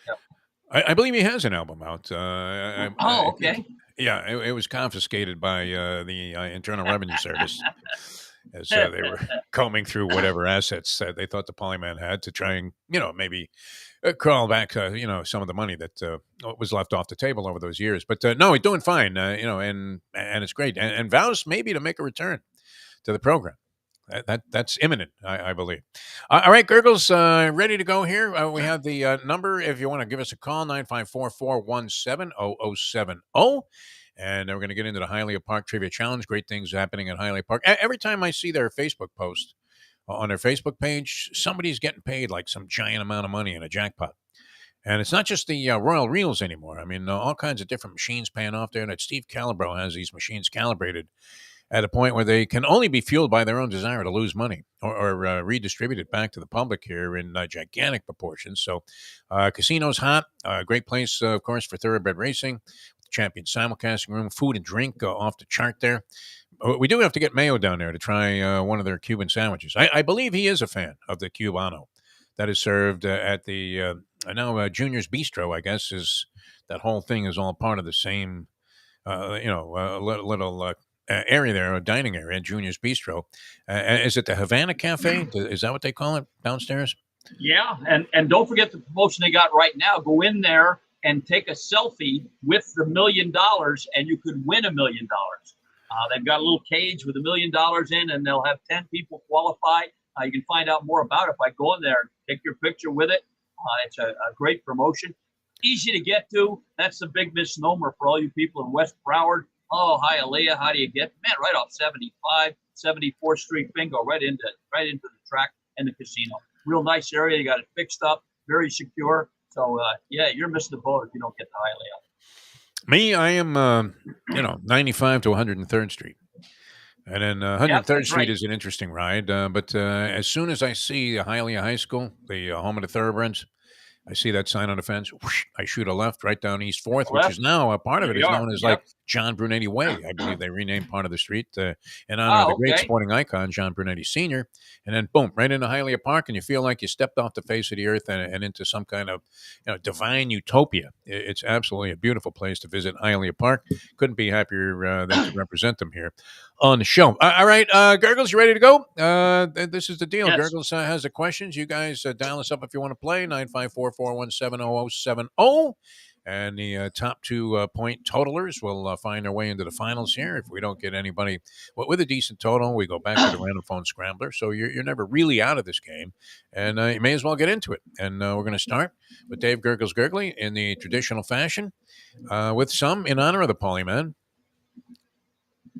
I believe he has an album out. Okay. Yeah, it was confiscated by the Internal Revenue Service as they were combing through whatever assets they thought the Polyman had to try and, maybe crawl back, some of the money that was left off the table over those years. But no, he's doing fine, and it's great. And vows maybe to make a return to the program. That's imminent, I believe. All right, Gurggles, ready to go here. We have the number if you want to give us a call, 954-417-0070. And we're going to get into the Hialeah Park Trivia Challenge. Great things happening at Hialeah Park. Every time I see their Facebook post on their Facebook page, somebody's getting paid like some giant amount of money in a jackpot. And it's not just the Royal Reels anymore. I mean, all kinds of different machines paying off there. And Steve Calibro has these machines calibrated at a point where they can only be fueled by their own desire to lose money or redistribute it back to the public here in gigantic proportions. So casino's hot. Great place, of course, for thoroughbred racing. Champion simulcasting room, food and drink off the chart there. We do have to get Mayo down there to try one of their Cuban sandwiches. I believe he is a fan of the Cubano that is served at the Junior's Bistro, I guess, is that whole thing is all part of the same, little area there, a dining area, Junior's Bistro. Is it the Havana Cafe? Is that what they call it downstairs? Yeah, and don't forget the promotion they got right now. Go in there and take a selfie with the $1 million, and you could win $1 million. They've got a little cage with $1 million in, and they'll have 10 people qualify. You can find out more about it by going there and take your picture with it. It's a great promotion. Easy to get to. That's the big misnomer for all you people in West Broward. Oh, Hialeah, how do you get? Man, right off 75, 74th Street, bingo, right into the track and the casino. Real nice area. You got it fixed up, very secure. So, you're missing the boat if you don't get to Hialeah. Me, I am, 95 to 103rd Street. And then 103rd Street is an interesting ride. But as soon as I see Hialeah High School, the home of the thoroughbreds, I see that sign on the fence. Whoosh, I shoot a left right down East 4th, which is now a part of it is known as like John Brunetti Way. I believe they renamed part of the street in honor of the great sporting icon, John Brunetti Sr. And then, boom, right into Hialeah Park, and you feel like you stepped off the face of the earth and into some kind of divine utopia. It's absolutely a beautiful place to visit, Hialeah Park. Couldn't be happier than to represent them here on the show. All right, Gurggles, you ready to go? This is the deal. Yes. Gurggles has the questions. You guys dial us up if you want to play, 954-417-0070. And the top 2 point totalers will find their way into the finals here. If we don't get anybody with a decent total, we go back to the random phone scrambler. So you're never really out of this game. And you may as well get into it. And we're going to start with Dave Gurggles Gurgley in the traditional fashion with some in honor of the Polyman.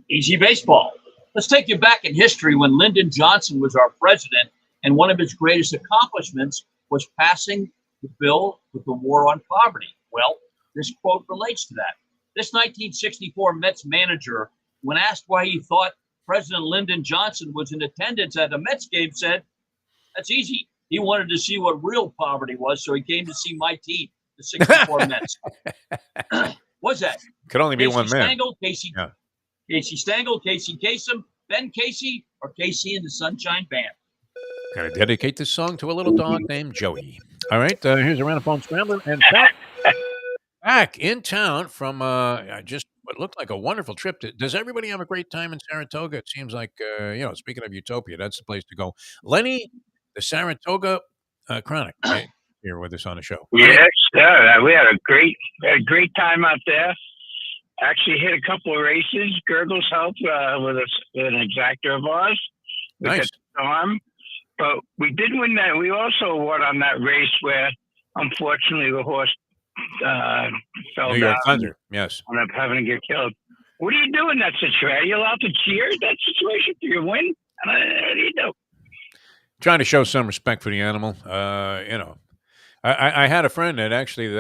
Easy baseball. Let's take you back in history when Lyndon Johnson was our president, and one of his greatest accomplishments was passing the bill with the war on poverty. Well, this quote relates to that. This 1964 Mets manager, when asked why he thought President Lyndon Johnson was in attendance at a Mets game, said, "That's easy. He wanted to see what real poverty was, so he came to see my team, the 64 Mets." What's that? Could only be Casey one man. Stengel, Casey Stengel, Casey Kasem, Ben Casey, or Casey and the Sunshine Band? Gonna dedicate this song to a little dog named Joey. All right, here's a random phone scrambler, and back in town from just what looked like a wonderful trip. Does everybody have a great time in Saratoga? It seems like speaking of utopia, that's the place to go. Lenny, the Saratoga Chronic, here with us on the show. Yes, sir. We had a great time out there. Actually hit a couple of races. Gurggles helped with an exactor of ours. Nice. Storm. But we did win that. We also won on that race where, unfortunately, the horse fell New down. York Thunder, yes. Ended up having to get killed. What do you do in that situation? Are you allowed to cheer in that situation for your win? What do you do? Trying to show some respect for the animal. I had a friend that actually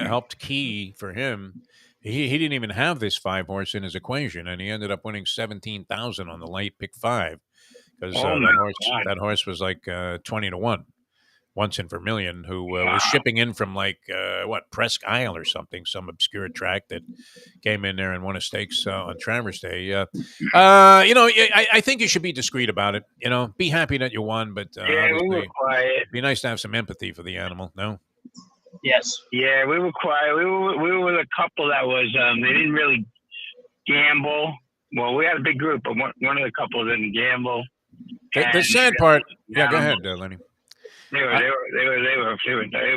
helped key for him. He didn't even have this 5-horse in his equation, and he ended up winning $17,000 on the light pick 5 because that horse was like 20-1. Once in Vermilion, who was shipping in from Presque Isle or something, some obscure track that came in there and won a stakes on Traverse Day. I think you should be discreet about it. Be happy that you won, but we were quiet. It'd be nice to have some empathy for the animal. No. Yes. Yeah, we were quiet. We were with a couple that was they didn't really gamble. Well, we had a big group, but one of the couple didn't gamble. The sad part. Yeah, go ahead, Lenny. They were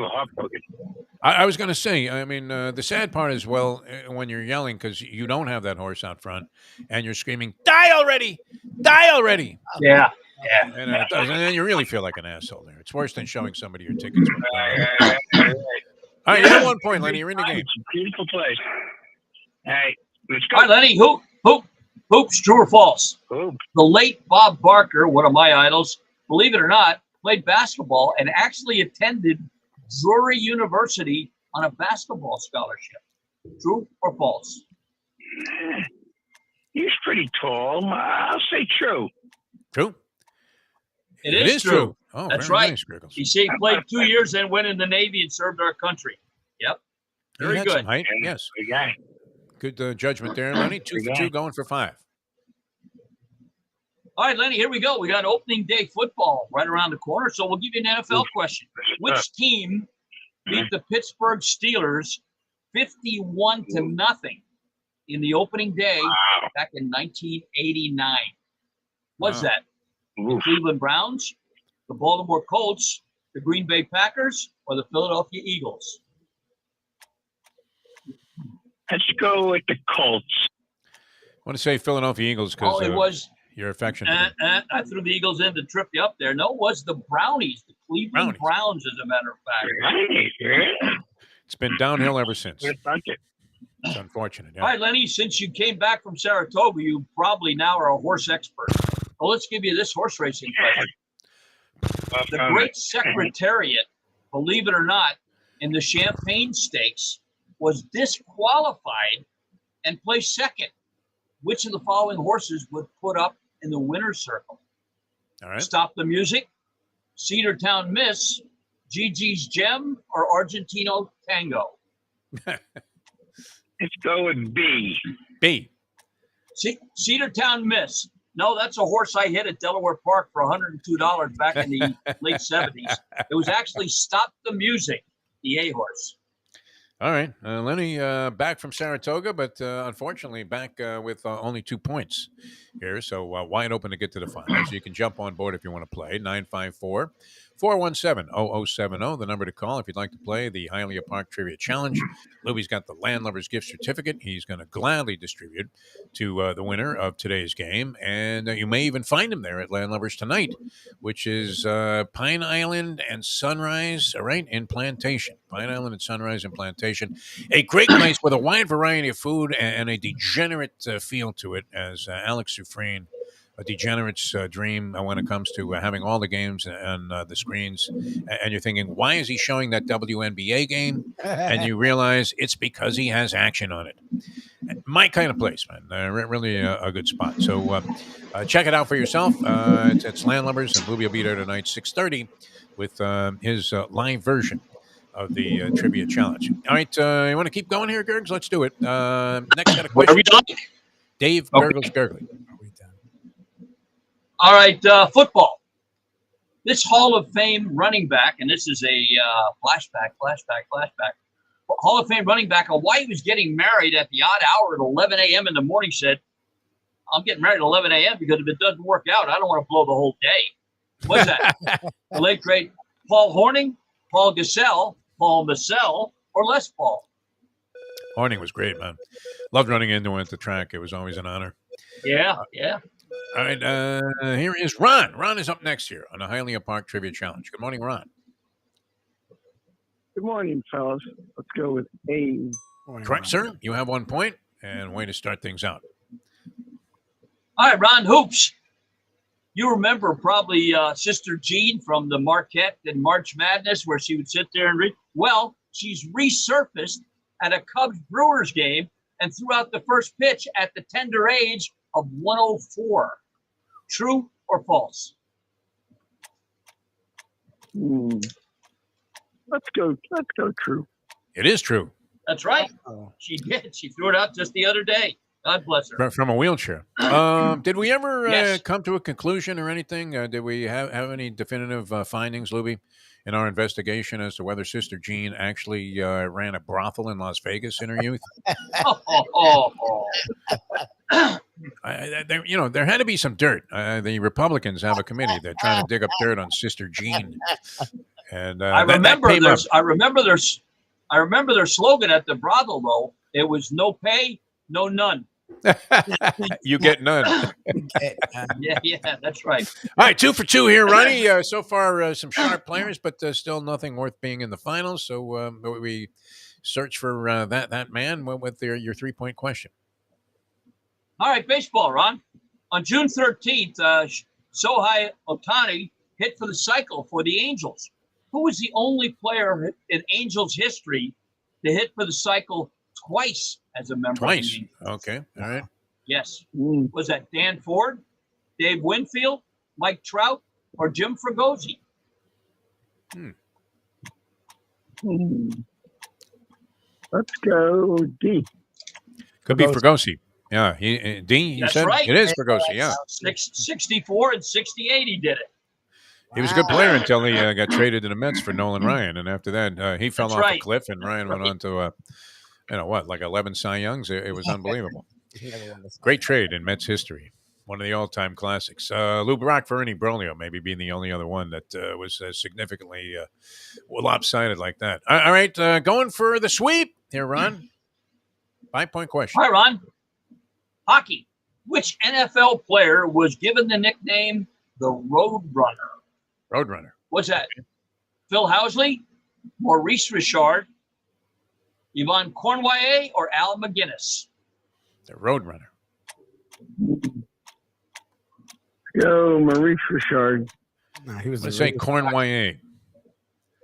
heartbroken. I was going to say, I mean, the sad part is, when you're yelling because you don't have that horse out front and you're screaming, "Die already! Die already!" Yeah. And then you really feel like an asshole there. It's worse than showing somebody your tickets. All right, you have 1 point, Lenny. You're in the game. It's a beautiful place. Hey, let's go. All right, Lenny. Hoops, true or false? Hoop. The late Bob Barker, one of my idols, believe it or not, played basketball and actually attended Drury University on a basketball scholarship. True or false? He's pretty tall. I'll say true. True. It is true. Oh, That's very right. nice, Gurggles. He played 2 years and went in the Navy and served our country. Yep. He Very had good. some height. Yes. Good guy. Good judgment there, Lenny. 2 for 2, going for 5. All right, Lenny, here we go. We got opening day football right around the corner, so we'll give you an NFL question. Which team beat the Pittsburgh Steelers 51-0 in the opening day back in 1989? Was that the Cleveland Browns, the Baltimore Colts, the Green Bay Packers, or the Philadelphia Eagles? Let's go with the Colts. I want to say Philadelphia Eagles because it was. You're affectionate. I threw the Eagles in to trip you up there. No, it was the Brownies, the Cleveland Browns, as a matter of fact. It's been downhill ever since. It's unfortunate. Yeah. All right, Lenny, since you came back from Saratoga, you probably now are a horse expert. Well, let's give you this horse racing question. The Great Secretariat, believe it or not, in the Champagne Stakes was disqualified and placed second. Which of the following horses would put up in the winner's circle? All right. Stop the Music, Cedartown Miss, Gigi's Gem, or Argentino Tango? Let's go with B. B. Cedartown Miss. No, that's a horse I hit at Delaware Park for $102 back in the late 70s. It was actually Stop the Music, the A horse. All right. Lenny, back from Saratoga, but unfortunately back with only 2 points here. So wide open to get to the finals. You can jump on board if you want to play. 954-417-0070, the number to call if you'd like to play the Hialeah Park Trivia Challenge. Lubie's got the Landlubber's gift certificate. He's going to gladly distribute to the winner of today's game. And you may even find him there at Landlubber's tonight, which is Pine Island and Sunrise, right, in Plantation. Pine Island and Sunrise in Plantation. A great place with a wide variety of food and a degenerate feel to it, as Alex Sufrene, a degenerate's dream when it comes to having all the games and the screens. And you're thinking, why is he showing that WNBA game? And you realize it's because he has action on it. My kind of place, man. Really a good spot. So check it out for yourself. It's Landlubbers, and Lubie will be there tonight, 6:30, with his live version of the Trivia Challenge. All right, you want to keep going here, Gurgs? Let's do it. Next set of questions. Are we done? Dave Okay. Gurggles Gurgley. All right, football. This Hall of Fame running back, and this is a flashback. Hall of Fame running back, while he was getting married at the odd hour at 11 a.m. in the morning, said, I'm getting married at 11 a.m. because if it doesn't work out, I don't want to blow the whole day. What's that? The late, great Paul Hornung, Paul Gasell, Paul Massell, or Les Paul? Hornung was great, man. Loved running into him at the track. It was always an honor. Yeah. All right, here is Ron. Ron is up next here on the Hialeah Park Trivia Challenge. Good morning, Ron. Good morning, fellas. Let's go with A. Correct, sir. You have 1 point, and way to start things out. All right, Ron Hoops. You remember probably Sister Jean from the Marquette and March Madness, where she would sit there and read. Well, she's resurfaced at a Cubs Brewers game and threw out the first pitch at the tender age of 104. True or false? Let's go true. It is true. That's right. She did. She threw it out just the other day. God bless her. From a wheelchair. Did we ever Yes. come to a conclusion or anything? Did we have any definitive findings, Lubie, in our investigation as to whether Sister Jean actually ran a brothel in Las Vegas in her youth? There had to be some dirt. The Republicans have a committee. They're trying to dig up dirt on Sister Jean. And I remember their slogan at the brothel, though. It was no pay, no none. You get none. Yeah, that's right. All right, 2 for 2 here, Ronnie. So far, some sharp players, but still nothing worth being in the finals. So we search for that man with your 3-point question. All right, baseball, Ron. On June 13th, Shohei Ohtani hit for the cycle for the Angels. Who was the only player in Angels history to hit for the cycle twice as a member? Twice. Of the Angels? Okay. All right. Yes. Was that Dan Ford, Dave Winfield, Mike Trout, or Jim Fregosi? Let's go D. Could be Fregosi. Yeah. D, you That's said? right. It is Fregosi, yeah. 64 and 68, he did it. He was a good player until he got traded to the Mets for Nolan Ryan. And after that, he fell off a cliff, and Ryan went on to, like 11 Cy Youngs. It was unbelievable. Great trade in Mets history. One of the all-time classics. Lou Brock for Ernie Broglio, maybe being the only other one that was significantly lopsided like that. All right, going for the sweep here, Ron. 5-point question. Hi, Ron. Hockey. Which NFL player was given the nickname the Roadrunner? Roadrunner. What's that? Phil Housley, Maurice Richard, Yvonne Cornwallis, or Al McGinnis? The Roadrunner. Go Maurice Richard. No, he was. Let's say Cornwallis.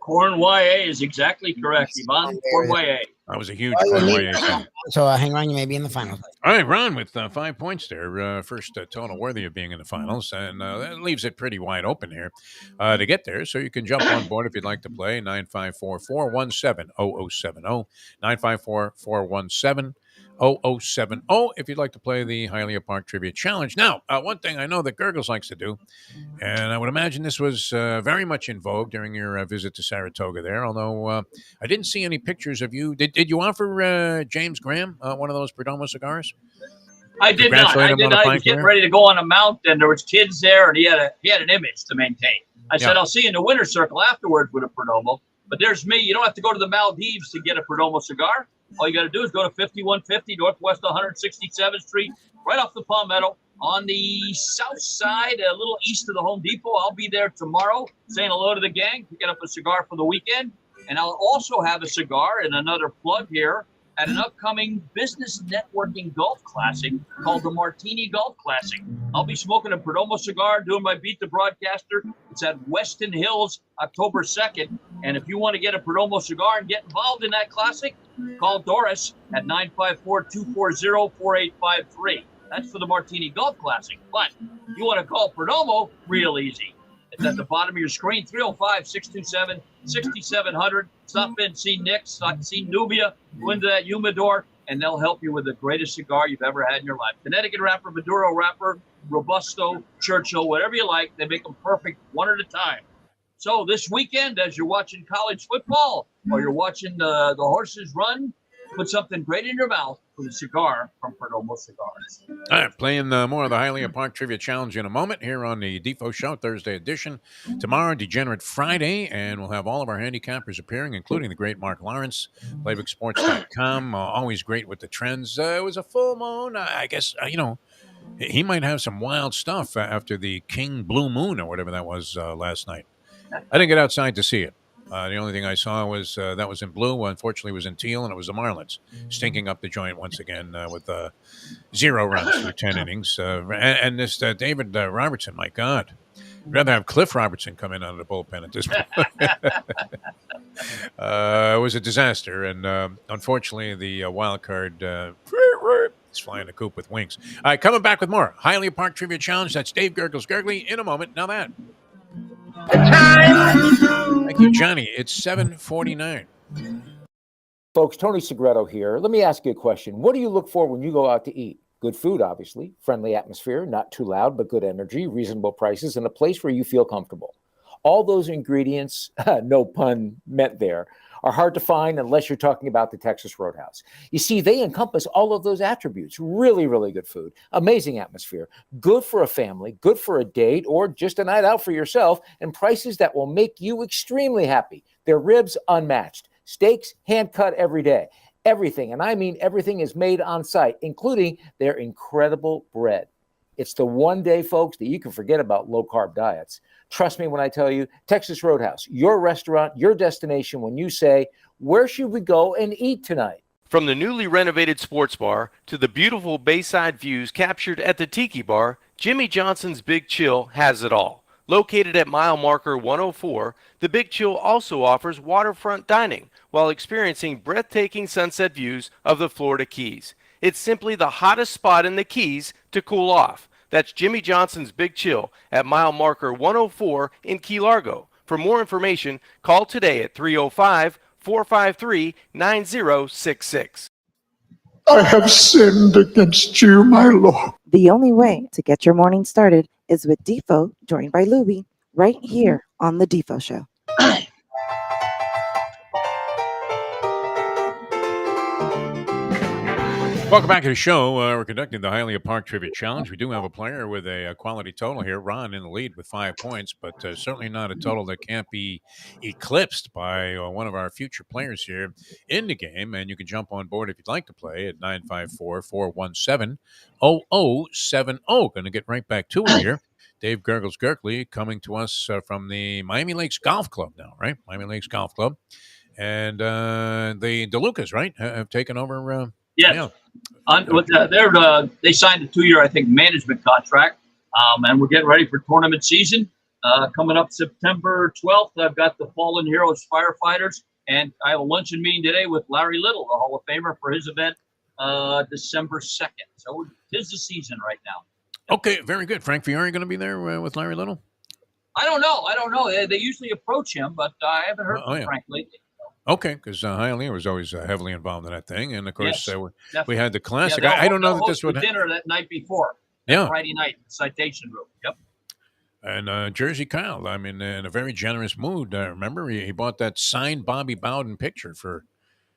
Cornwallis is exactly correct. Yvonne Cornwallis. I was a huge Cornwallis fan. So hang on, you may be in the finals. All right, Ron, with 5 points there, first total worthy of being in the finals, and that leaves it pretty wide open here to get there. So you can jump on board if you'd like to play. 954-417-0070. 954-417-0070 if you'd like to play the Hialeah Park Trivia Challenge. Now, one thing I know that Gurggles likes to do, and I would imagine this was very much in vogue during your visit to Saratoga there, although I didn't see any pictures of you. Did you offer James Graham one of those Perdomo cigars? I did not. I did not. He was getting ready to go on a mount, and there was kids there, and he had an image to maintain. I said, I'll see you in the winner's circle afterwards with a Perdomo. But there's me. You don't have to go to the Maldives to get a Perdomo cigar. All you got to do is go to 5150 Northwest 167th Street, right off the Palmetto, on the south side, a little east of the Home Depot. I'll be there tomorrow saying hello to the gang, picking up a cigar for the weekend. And I'll also have a cigar and another plug here at an upcoming business networking golf classic called the Martini Golf Classic. I'll be smoking a Perdomo cigar, doing my Beat the Broadcaster. It's at Weston Hills, October 2nd. And if you want to get a Perdomo cigar and get involved in that classic, call Doris at 954-240-4853. That's for the Martini Golf Classic. But if you want to call Perdomo, real easy. It's at the bottom of your screen, 305-627-6700. Stop in, see Nick, see Nubia, go into that humidor, and they'll help you with the greatest cigar you've ever had in your life. Connecticut wrapper, Maduro wrapper, Robusto, Churchill, whatever you like. They make them perfect one at a time. So this weekend, as you're watching college football or you're watching the horses run, put something great in your mouth with a cigar from Perdomo Cigars. All right, playing more of the Hialeah Park Trivia Challenge in a moment here on the Defo Show, Thursday edition. Tomorrow, Degenerate Friday, and we'll have all of our handicappers appearing, including the great Mark Lawrence, PlaybookSports.com, always great with the trends. It was a full moon. I guess, he might have some wild stuff after the King Blue Moon or whatever that was last night. I didn't get outside to see it. The only thing I saw was that was in blue. Unfortunately, it was in teal, and it was the Marlins stinking up the joint once again with 0 runs through 10 innings. And this David Robertson, my God. I'd rather have Cliff Robertson come in out of the bullpen at this point. It was a disaster, and unfortunately, the wild card is flying the coop with wings. All right, coming back with more Hialeah Park Trivia Challenge. That's Dave Gurggles Gurgley in a moment. Now that. Thank you, Johnny. It's 7:49. Folks, Tony Segreto here. Let me ask you a question. What do you look for when you go out to eat? Good food, obviously, friendly atmosphere, not too loud, but good energy, reasonable prices, and a place where you feel comfortable. All those ingredients, no pun meant there, are hard to find unless you're talking about the Texas Roadhouse. You see, they encompass all of those attributes. Really, really good food, amazing atmosphere, good for a family, good for a date, or just a night out for yourself, and prices that will make you extremely happy. Their ribs, unmatched. Steaks, hand-cut every day. Everything, and I mean everything, is made on site, including their incredible bread. It's the one day, folks, that you can forget about low-carb diets. Trust me when I tell you, Texas Roadhouse, your restaurant, your destination when you say, where should we go and eat tonight? From the newly renovated sports bar to the beautiful bayside views captured at the Tiki Bar, Jimmy Johnson's Big Chill has it all. Located at mile marker 104, the Big Chill also offers waterfront dining while experiencing breathtaking sunset views of the Florida Keys. It's simply the hottest spot in the Keys to cool off. That's Jimmy Johnson's Big Chill at mile marker 104 in Key Largo. For more information, call today at 305-453-9066. I have sinned against you, my Lord. The only way to get your morning started is with Defo, joined by Lubie, right here on The Defo Show. Welcome back to the show. We're conducting the Hialeah Park Trivia Challenge. We do have a player with a quality total here. Ron in the lead with 5 points, but certainly not a total that can't be eclipsed by one of our future players here in the game. And you can jump on board if you'd like to play at 954-417-0070. Going to get right back to it here. Dave Gurggles Gurkley coming to us from the Miami Lakes Golf Club now, right? Miami Lakes Golf Club. And the DeLucas, right, have taken over. Yes. Yeah. They signed a 2-year, I think, management contract, and we're getting ready for tournament season. Coming up September 12th, I've got the Fallen Heroes Firefighters, and I have a luncheon meeting today with Larry Little, the Hall of Famer, for his event December 2nd. So tis the season right now. Okay, very good. Frank Fiore going to be there with Larry Little? I don't know. They usually approach him, but I haven't heard from Frank lately. Okay, because Hialeah was always heavily involved in that thing, and of course we had the Yeah, classic. I don't know that this would dinner that night before. Yeah, Friday night, Citation Room. Yep. And Jersey Kyle, I mean, in a very generous mood. Remember, he bought that signed Bobby Bowden picture for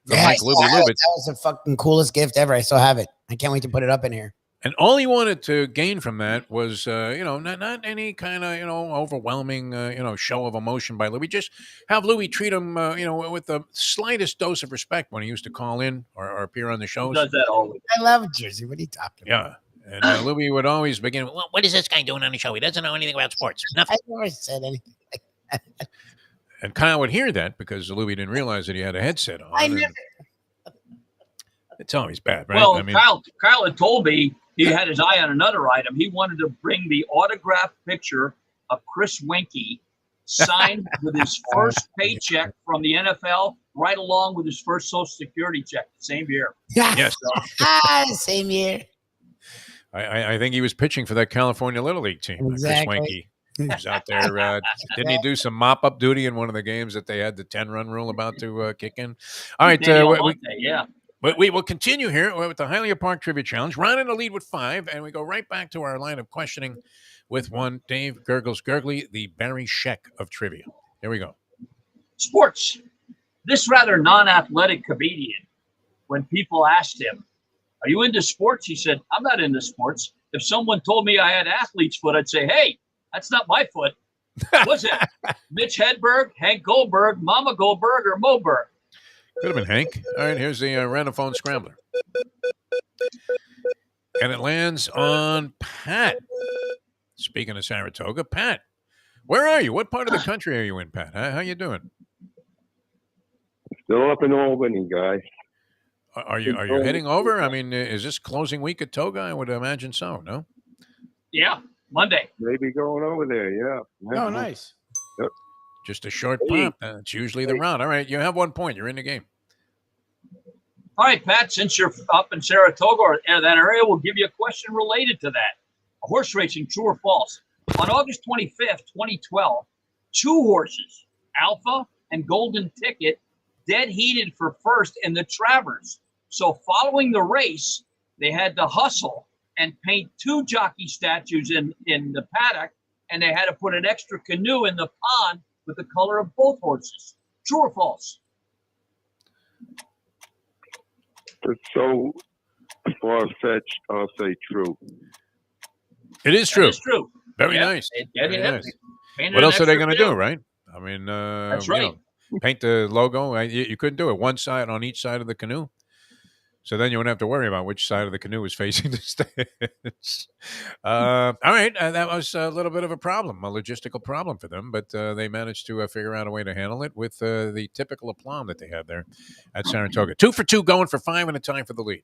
Mike Lubie. That was the fucking coolest gift ever. I still have it. I can't wait to put it up in here. And all he wanted to gain from that was, not any kind of, overwhelming, show of emotion by Louis. Just have Louis treat him, with the slightest dose of respect when he used to call in or appear on the shows. He does that always. I love Jersey. What are you talking about? Yeah. And Louis would always begin, well, what is this guy doing on the show? He doesn't know anything about sports. Nothing. I never said anything. And Kyle would hear that because Louis didn't realize that he had a headset on. It's always bad, right? Well, Kyle had told me he had his eye on another item. He wanted to bring the autographed picture of Chris Wenke signed with his first paycheck from the NFL, right along with his first Social Security check the same year. Yes. Same year. I think he was pitching for that California Little League team. Exactly. Chris Wenke. He was out there. Didn't he do some mop-up duty in one of the games that they had the 10-run rule about to kick in? All right. We will continue here with the Hialeah Park Trivia Challenge. Ron in the lead with 5, and we go right back to our line of questioning with one Dave Gurggles Gurgley, the Barry Sheck of trivia. Here we go. Sports. This rather non-athletic comedian, when people asked him, "Are you into sports?" he said, "I'm not into sports. If someone told me I had athlete's foot, I'd say, hey, that's not my foot. What's it? Mitch Hedberg, Hank Goldberg, Mama Goldberg, or Moberg?" Could have been Hank. All right, here's the random phone scrambler. And it lands on Pat. Speaking of Saratoga, Pat, where are you? What part of the country are you in, Pat? How you doing? Still up in Albany, guys. Are you heading over? I mean, is this closing week at Toga? I would imagine so, no? Yeah, Monday. Maybe going over there, yeah. Oh, nice. Yep. Just a short pop. That's usually the route. All right, you have 1 point. You're in the game. All right, Pat, since you're up in Saratoga or that area, we'll give you a question related to that. A horse racing, true or false? On August 25th, 2012, 2 horses, Alpha and Golden Ticket, dead heated for first in the Travers. So following the race, they had to hustle and paint 2 jockey statues in the paddock, and they had to put an extra canoe in the pond with the color of both horses. True or false? It's so far-fetched, I'll say true. It is true. It's true. Very Yeah, nice. Very Nice. Painted What an else are they extra going to do, canoe. right? I mean, That's right. paint the logo. You couldn't do it one side on each side of the canoe. So then you wouldn't have to worry about which side of the canoe is facing the stage. All right. That was a little bit of a problem, a logistical problem for them, but they managed to figure out a way to handle it with the typical aplomb that they have there at Saratoga. 2 for 2, going for 5 and a tie for the lead.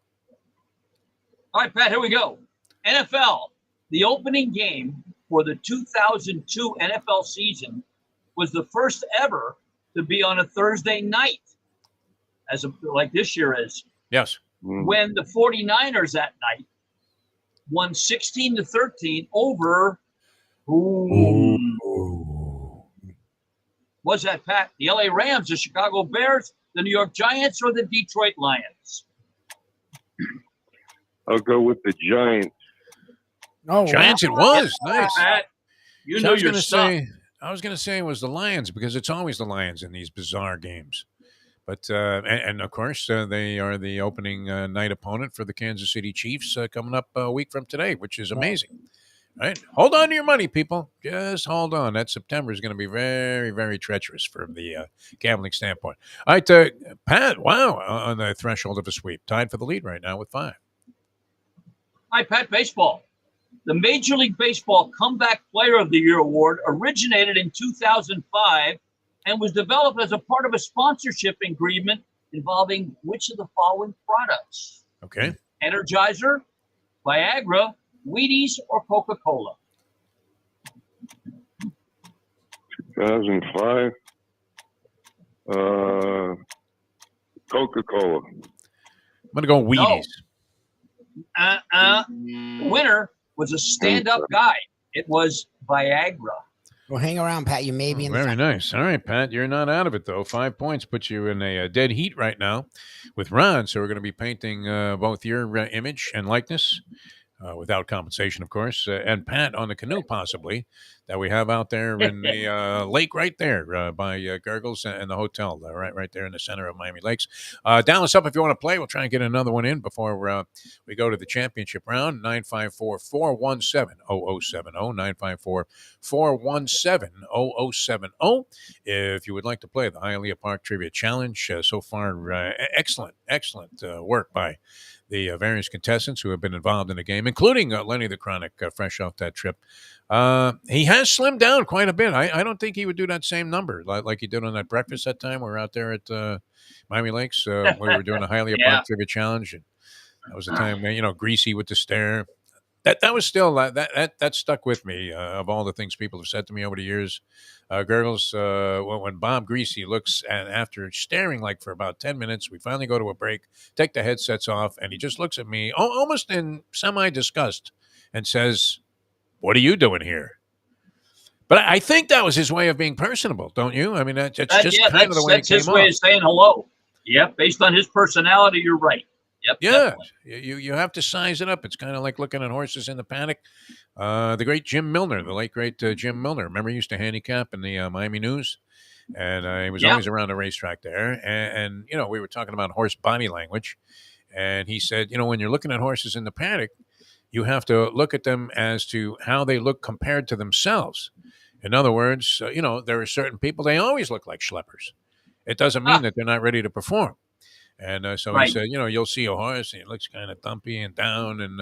All right, Pat, here we go. NFL, the opening game for the 2002 NFL season was the first ever to be on a Thursday night, like this year is. Yes. When the 49ers that night won 16-13 over was that, Pat? The LA Rams, the Chicago Bears, the New York Giants, or the Detroit Lions? I'll go with the Giants. Oh, Giants it was. Nice. Pat, you know your stuff. I was going to say it was the Lions because it's always the Lions in these bizarre games. But and of course, they are the opening night opponent for the Kansas City Chiefs coming up a week from today, which is amazing. Right? Hold on to your money, people. Just hold on. That September is going to be very, very treacherous from the gambling standpoint. All right, Pat, wow, on the threshold of a sweep. Tied for the lead right now with 5. Hi, Pat, baseball. The Major League Baseball Comeback Player of the Year award originated in 2005 and was developed as a part of a sponsorship agreement involving which of the following products? Okay. Energizer, Viagra, Wheaties, or Coca-Cola? 2005. Coca-Cola. I'm going to go Wheaties. The winner was a stand-up guy. It was Viagra. Well, hang around, Pat. You may be in the Very nice. All right, Pat, you're not out of it, though. 5 points puts you in a dead heat right now with Ron. So we're going to be painting both your image and likeness, without compensation, of course, and Pat on the canoe, possibly, that we have out there in the lake right there by Gurggles and the hotel, right there in the center of Miami Lakes. Dial us up if you want to play. We'll try and get another one in before we go to the championship round. 954-417-0070, 954-417-0070. If you would like to play the Hialeah Park Trivia Challenge, so far, excellent work by the various contestants who have been involved in the game, including Lenny the Chronic, fresh off that trip. He has slimmed down quite a bit. I don't think he would do that same number like he did on that breakfast that time. We were out there at Miami Lakes. We were doing a Hialeah Park Trivia Challenge. And that was the time, greasy with the stare. That was still that stuck with me of all the things people have said to me over the years. Gurggles, when Bob Greasy looks and after staring like for about 10 minutes, we finally go to a break, take the headsets off, and he just looks at me almost in semi-disgust and says, "What are you doing here?" But I think that was his way of being personable, don't you? I mean, that's just kind of the way it came his way off. of saying hello. Yep, based on his personality, you're right. Yep. Yeah, you have to size it up. It's kind of like looking at horses in the paddock. The great Jim Milner, the late great Jim Milner. Remember, he used to handicap in the Miami News, and he was always around the racetrack there. And we were talking about horse body language, and he said, when you're looking at horses in the paddock, you have to look at them as to how they look compared to themselves. In other words, there are certain people, they always look like schleppers. It doesn't mean that they're not ready to perform. And so he said, you'll see a horse and he looks kind of thumpy and down and,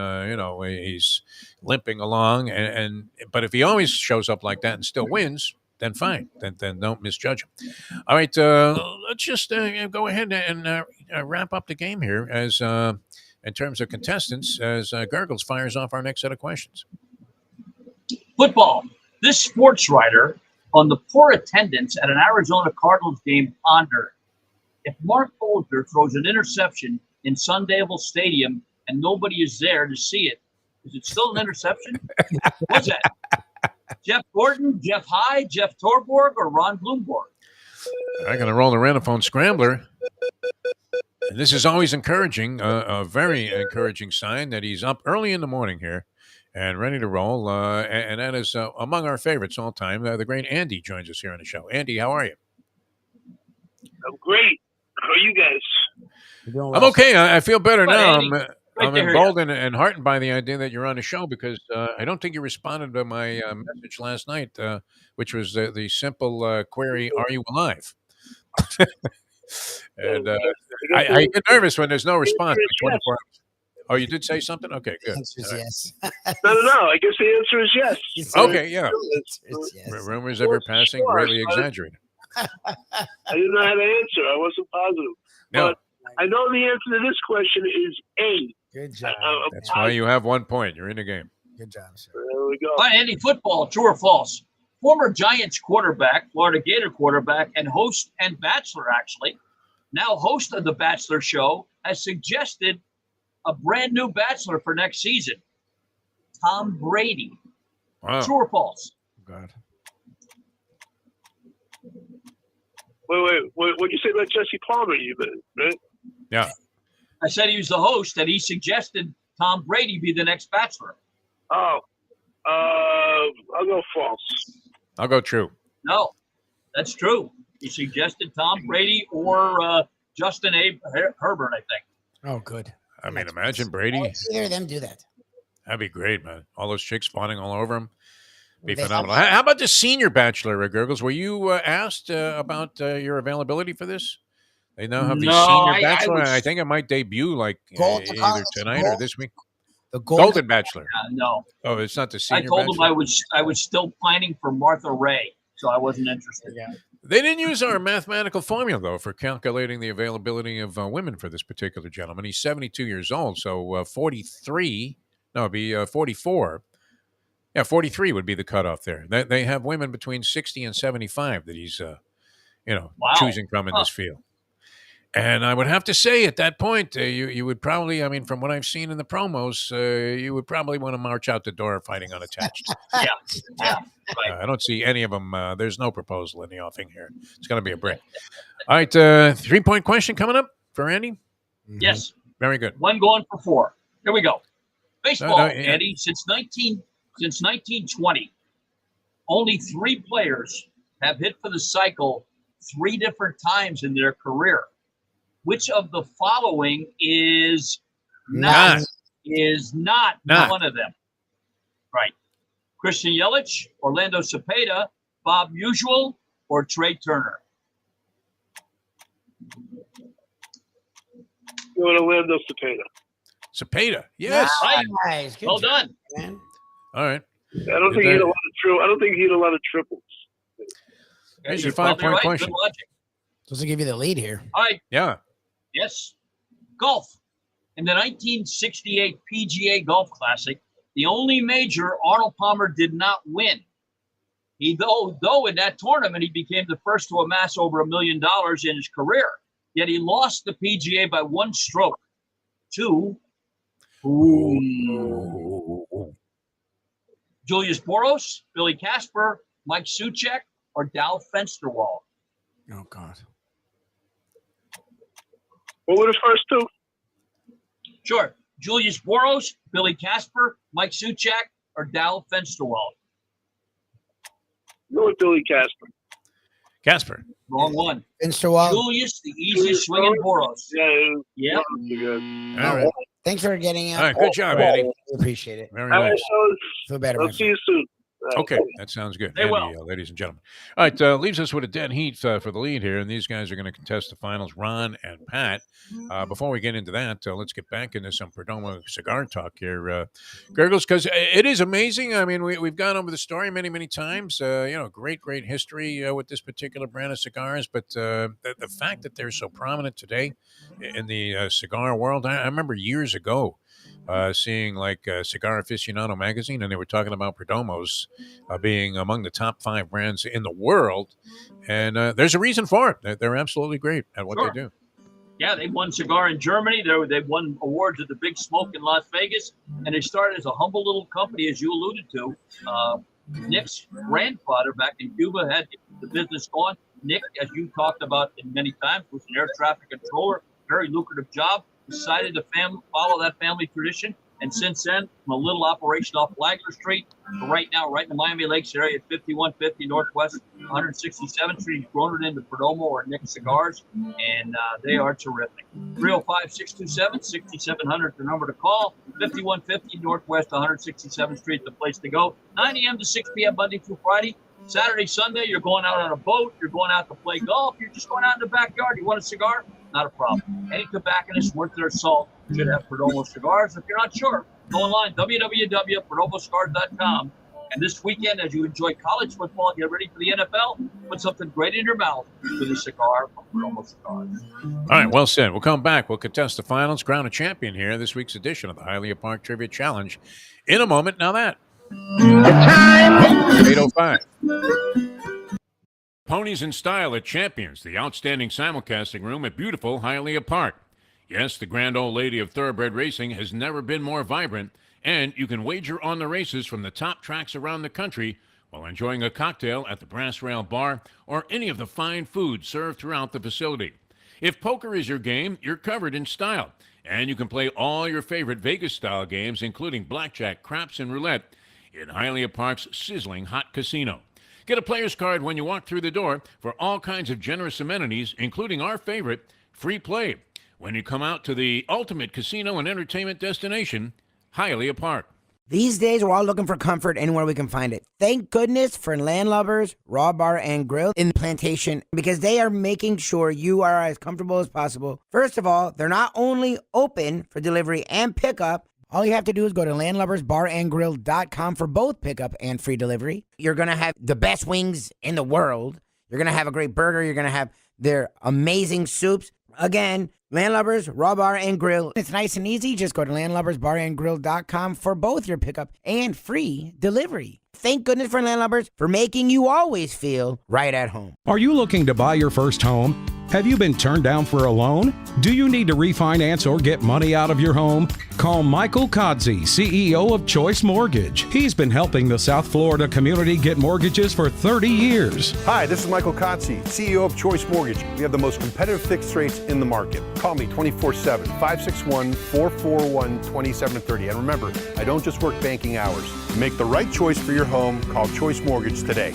he's limping along. But if he always shows up like that and still wins, then fine. Then don't misjudge him. All right. Let's just go ahead and wrap up the game here as in terms of contestants as Gurggles fires off our next set of questions. Football. This sports writer on the poor attendance at an Arizona Cardinals game pondered, if Mark Folger throws an interception in Sun Devil Stadium and nobody is there to see it, is it still an interception? What's that? Jeff Gordon, Jeff Hyde, Jeff Torborg, or Ron Bloomberg? I'm going to roll the Renophone Scrambler. And this is always encouraging, a very encouraging sign that he's up early in the morning here and ready to roll. And that is among our favorites all time. The great Andy joins us here on the show. Andy, how are you? I'm great. How are you guys? I'm okay. I feel better now. I'm to hear emboldened and heartened by the idea that you're on the show because I don't think you responded to my message last night, which was the simple query, "Are you alive?" And I get nervous when there's no response in 24 hours. Oh, you did say something? Okay, good. Yes. No. I guess the answer is yes. Okay, yeah. Yes. Rumors ever passing, greatly exaggerated. I didn't know how to answer. I wasn't positive. No. But I know the answer to this question is A. Good job. That's why you have 1 point. You're in the game. Good job, sir. All we go. All right, Andy, football, true or false? Former Giants quarterback, Florida Gator quarterback, and host and Bachelor, actually, now host of the Bachelor show, has suggested a brand new Bachelor for next season. Tom Brady. Wow. True or false? God. Wait. What'd you say about Jesse Palmer? Right? Yeah. I said he was the host, and he suggested Tom Brady be the next Bachelor. Oh, I'll go false. I'll go true. No, that's true. He suggested Tom Brady or Justin Herbert, I think. Oh, good. I mean, imagine Brady. Either of them do that. That'd be great, man. All those chicks spawning all over him. Be They phenomenal. have- How about the senior Bachelor, Gurggles? Were you asked about your availability for this? They now have the No, senior I Bachelor. was- I think it might debut like Golden either College, tonight or this week. The Golden Bachelor. No, Oh, it's not the I senior told Bachelor. him I was still pining for Martha Ray, so I wasn't interested. They didn't use our mathematical formula, though, for calculating the availability of women for this particular gentleman. He's 72 years old, so 43. No, it'd be 44. Yeah, 43 would be the cutoff there. They have women between 60 and 75 that he's, Wow. choosing from in this field. And I would have to say at that point, you would probably, I mean, from what I've seen in the promos, you would probably want to march out the door fighting unattached. Yeah, right. I don't see any of them. There's no proposal in the offing here. It's going to be a break. All right, 3-point question coming up for Andy. Yes, Very good. one going for 4. Here we go. Baseball, yeah. Eddie, since 1920, only 3 players have hit for the cycle 3 different times in their career. Which of the following is not one of them? Right. Christian Yelich, Orlando Cepeda, Bob Usual, or Trey Turner? Go to Orlando Cepeda. Cepeda, yes. Right. Nice. Good Well job, done. man. All right. I don't think he hit a lot of I don't think he hit a lot of triples. Here's You're your 5-point probably right. question. Good logic. Doesn't give you the lead here. All right. Yeah. Yes. Golf. In the 1968 PGA Golf Classic, the only major Arnold Palmer did not win. Though in that tournament, he became the first to amass over $1 million in his career. Yet he lost the PGA by 1 stroke to Julius Boros, Billy Casper, Mike Suchek, or Dal Fensterwald. Oh, God. What were the first 2? Sure. Julius Boros, Billy Casper, Mike Suchek, or Dal Fensterwald. Go with Billy Casper. Casper. Wrong one. Finsterwald. Julius, the easiest swinging Boros. Yeah. All right. Thanks for getting out. All right. Good job, Andy. We appreciate it. Very All right, nice. fellas. Feel better. I'll man. see you soon. Okay, that sounds good. They Andy, will. ladies and gentlemen. All right, leaves us with a dead heat for the lead here, and these guys are going to contest the finals, Ron and Pat. Before we get into that, let's get back into some Perdomo cigar talk here, Gurggles, because it is amazing. I mean, we've gone over the story many, many times. Great history with this particular brand of cigars, but the fact that they're so prominent today in the cigar world, I remember years ago, seeing like Cigar Aficionado magazine, and they were talking about Perdomos being among the top 5 brands in the world. And there's a reason for it. They're absolutely great at what Sure. they do. Yeah, they won cigar in Germany. They won awards at the Big Smoke in Las Vegas. And they started as a humble little company, as you alluded to. Nick's grandfather back in Cuba had the business going. Nick, as you talked about many times, was an air traffic controller, very lucrative job. Decided to follow that family tradition. And since then, from a little operation off Flagler Street to right now, right in the Miami Lakes area at 5150 Northwest 167th Street, he's grown it into Perdomo or Nick Cigars, and they are terrific. 305-627-6700, the number to call. 5150 Northwest 167th Street, the place to go. 9 a.m. to 6 p.m. Monday through Friday. Saturday, Sunday, you're going out on a boat, you're going out to play golf, you're just going out in the backyard. You want a cigar? Not a problem. Any tobacconist worth their salt should have Perdomo cigars. If you're not sure, go online, www.perdomocigars.com. And this weekend, as you enjoy college football and get ready for the NFL, put something great in your mouth with a cigar from Perdomo Cigars. All right, well said. We'll come back. We'll contest the finals, crown a champion here, this week's edition of the Hialeah Park Trivia Challenge in a moment. Now that. The time. 8:05. Ponies in Style at Champions, the outstanding simulcasting room at beautiful Hialeah Park. Yes, the grand old lady of thoroughbred racing has never been more vibrant, and you can wager on the races from the top tracks around the country while enjoying a cocktail at the Brass Rail Bar or any of the fine food served throughout the facility. If poker is your game, you're covered in style, and you can play all your favorite Vegas-style games, including blackjack, craps, and roulette, in Hialeah Park's sizzling hot casino. Get a player's card when you walk through the door for all kinds of generous amenities, including our favorite, free play, when you come out to the ultimate casino and entertainment destination, Hialeah Park. These days, we're all looking for comfort anywhere we can find it. Thank goodness for Landlubbers Raw Bar and Grill in Plantation, because they are making sure you are as comfortable as possible. First of all, they're not only open for delivery and pickup. All you have to do is go to landlubbersbarandgrill.com for both pickup and free delivery. You're going to have the best wings in the world. You're going to have a great burger. You're going to have their amazing soups. Again, Landlubbers, Raw Bar, and Grill. It's nice and easy. Just go to landlubbersbarandgrill.com for both your pickup and free delivery. Thank goodness for Landlubbers for making you always feel right at home. Are you looking to buy your first home? Have you been turned down for a loan? Do you need to refinance or get money out of your home? Call Michael Kodsey, CEO of Choice Mortgage. He's been helping the South Florida community get mortgages for 30 years. Hi, this is Michael Kotsey, CEO of Choice Mortgage. We have the most competitive fixed rates in the market. Call me 24/7, 561-441-2730. And remember, I don't just work banking hours. To make the right choice for your home, call Choice Mortgage today.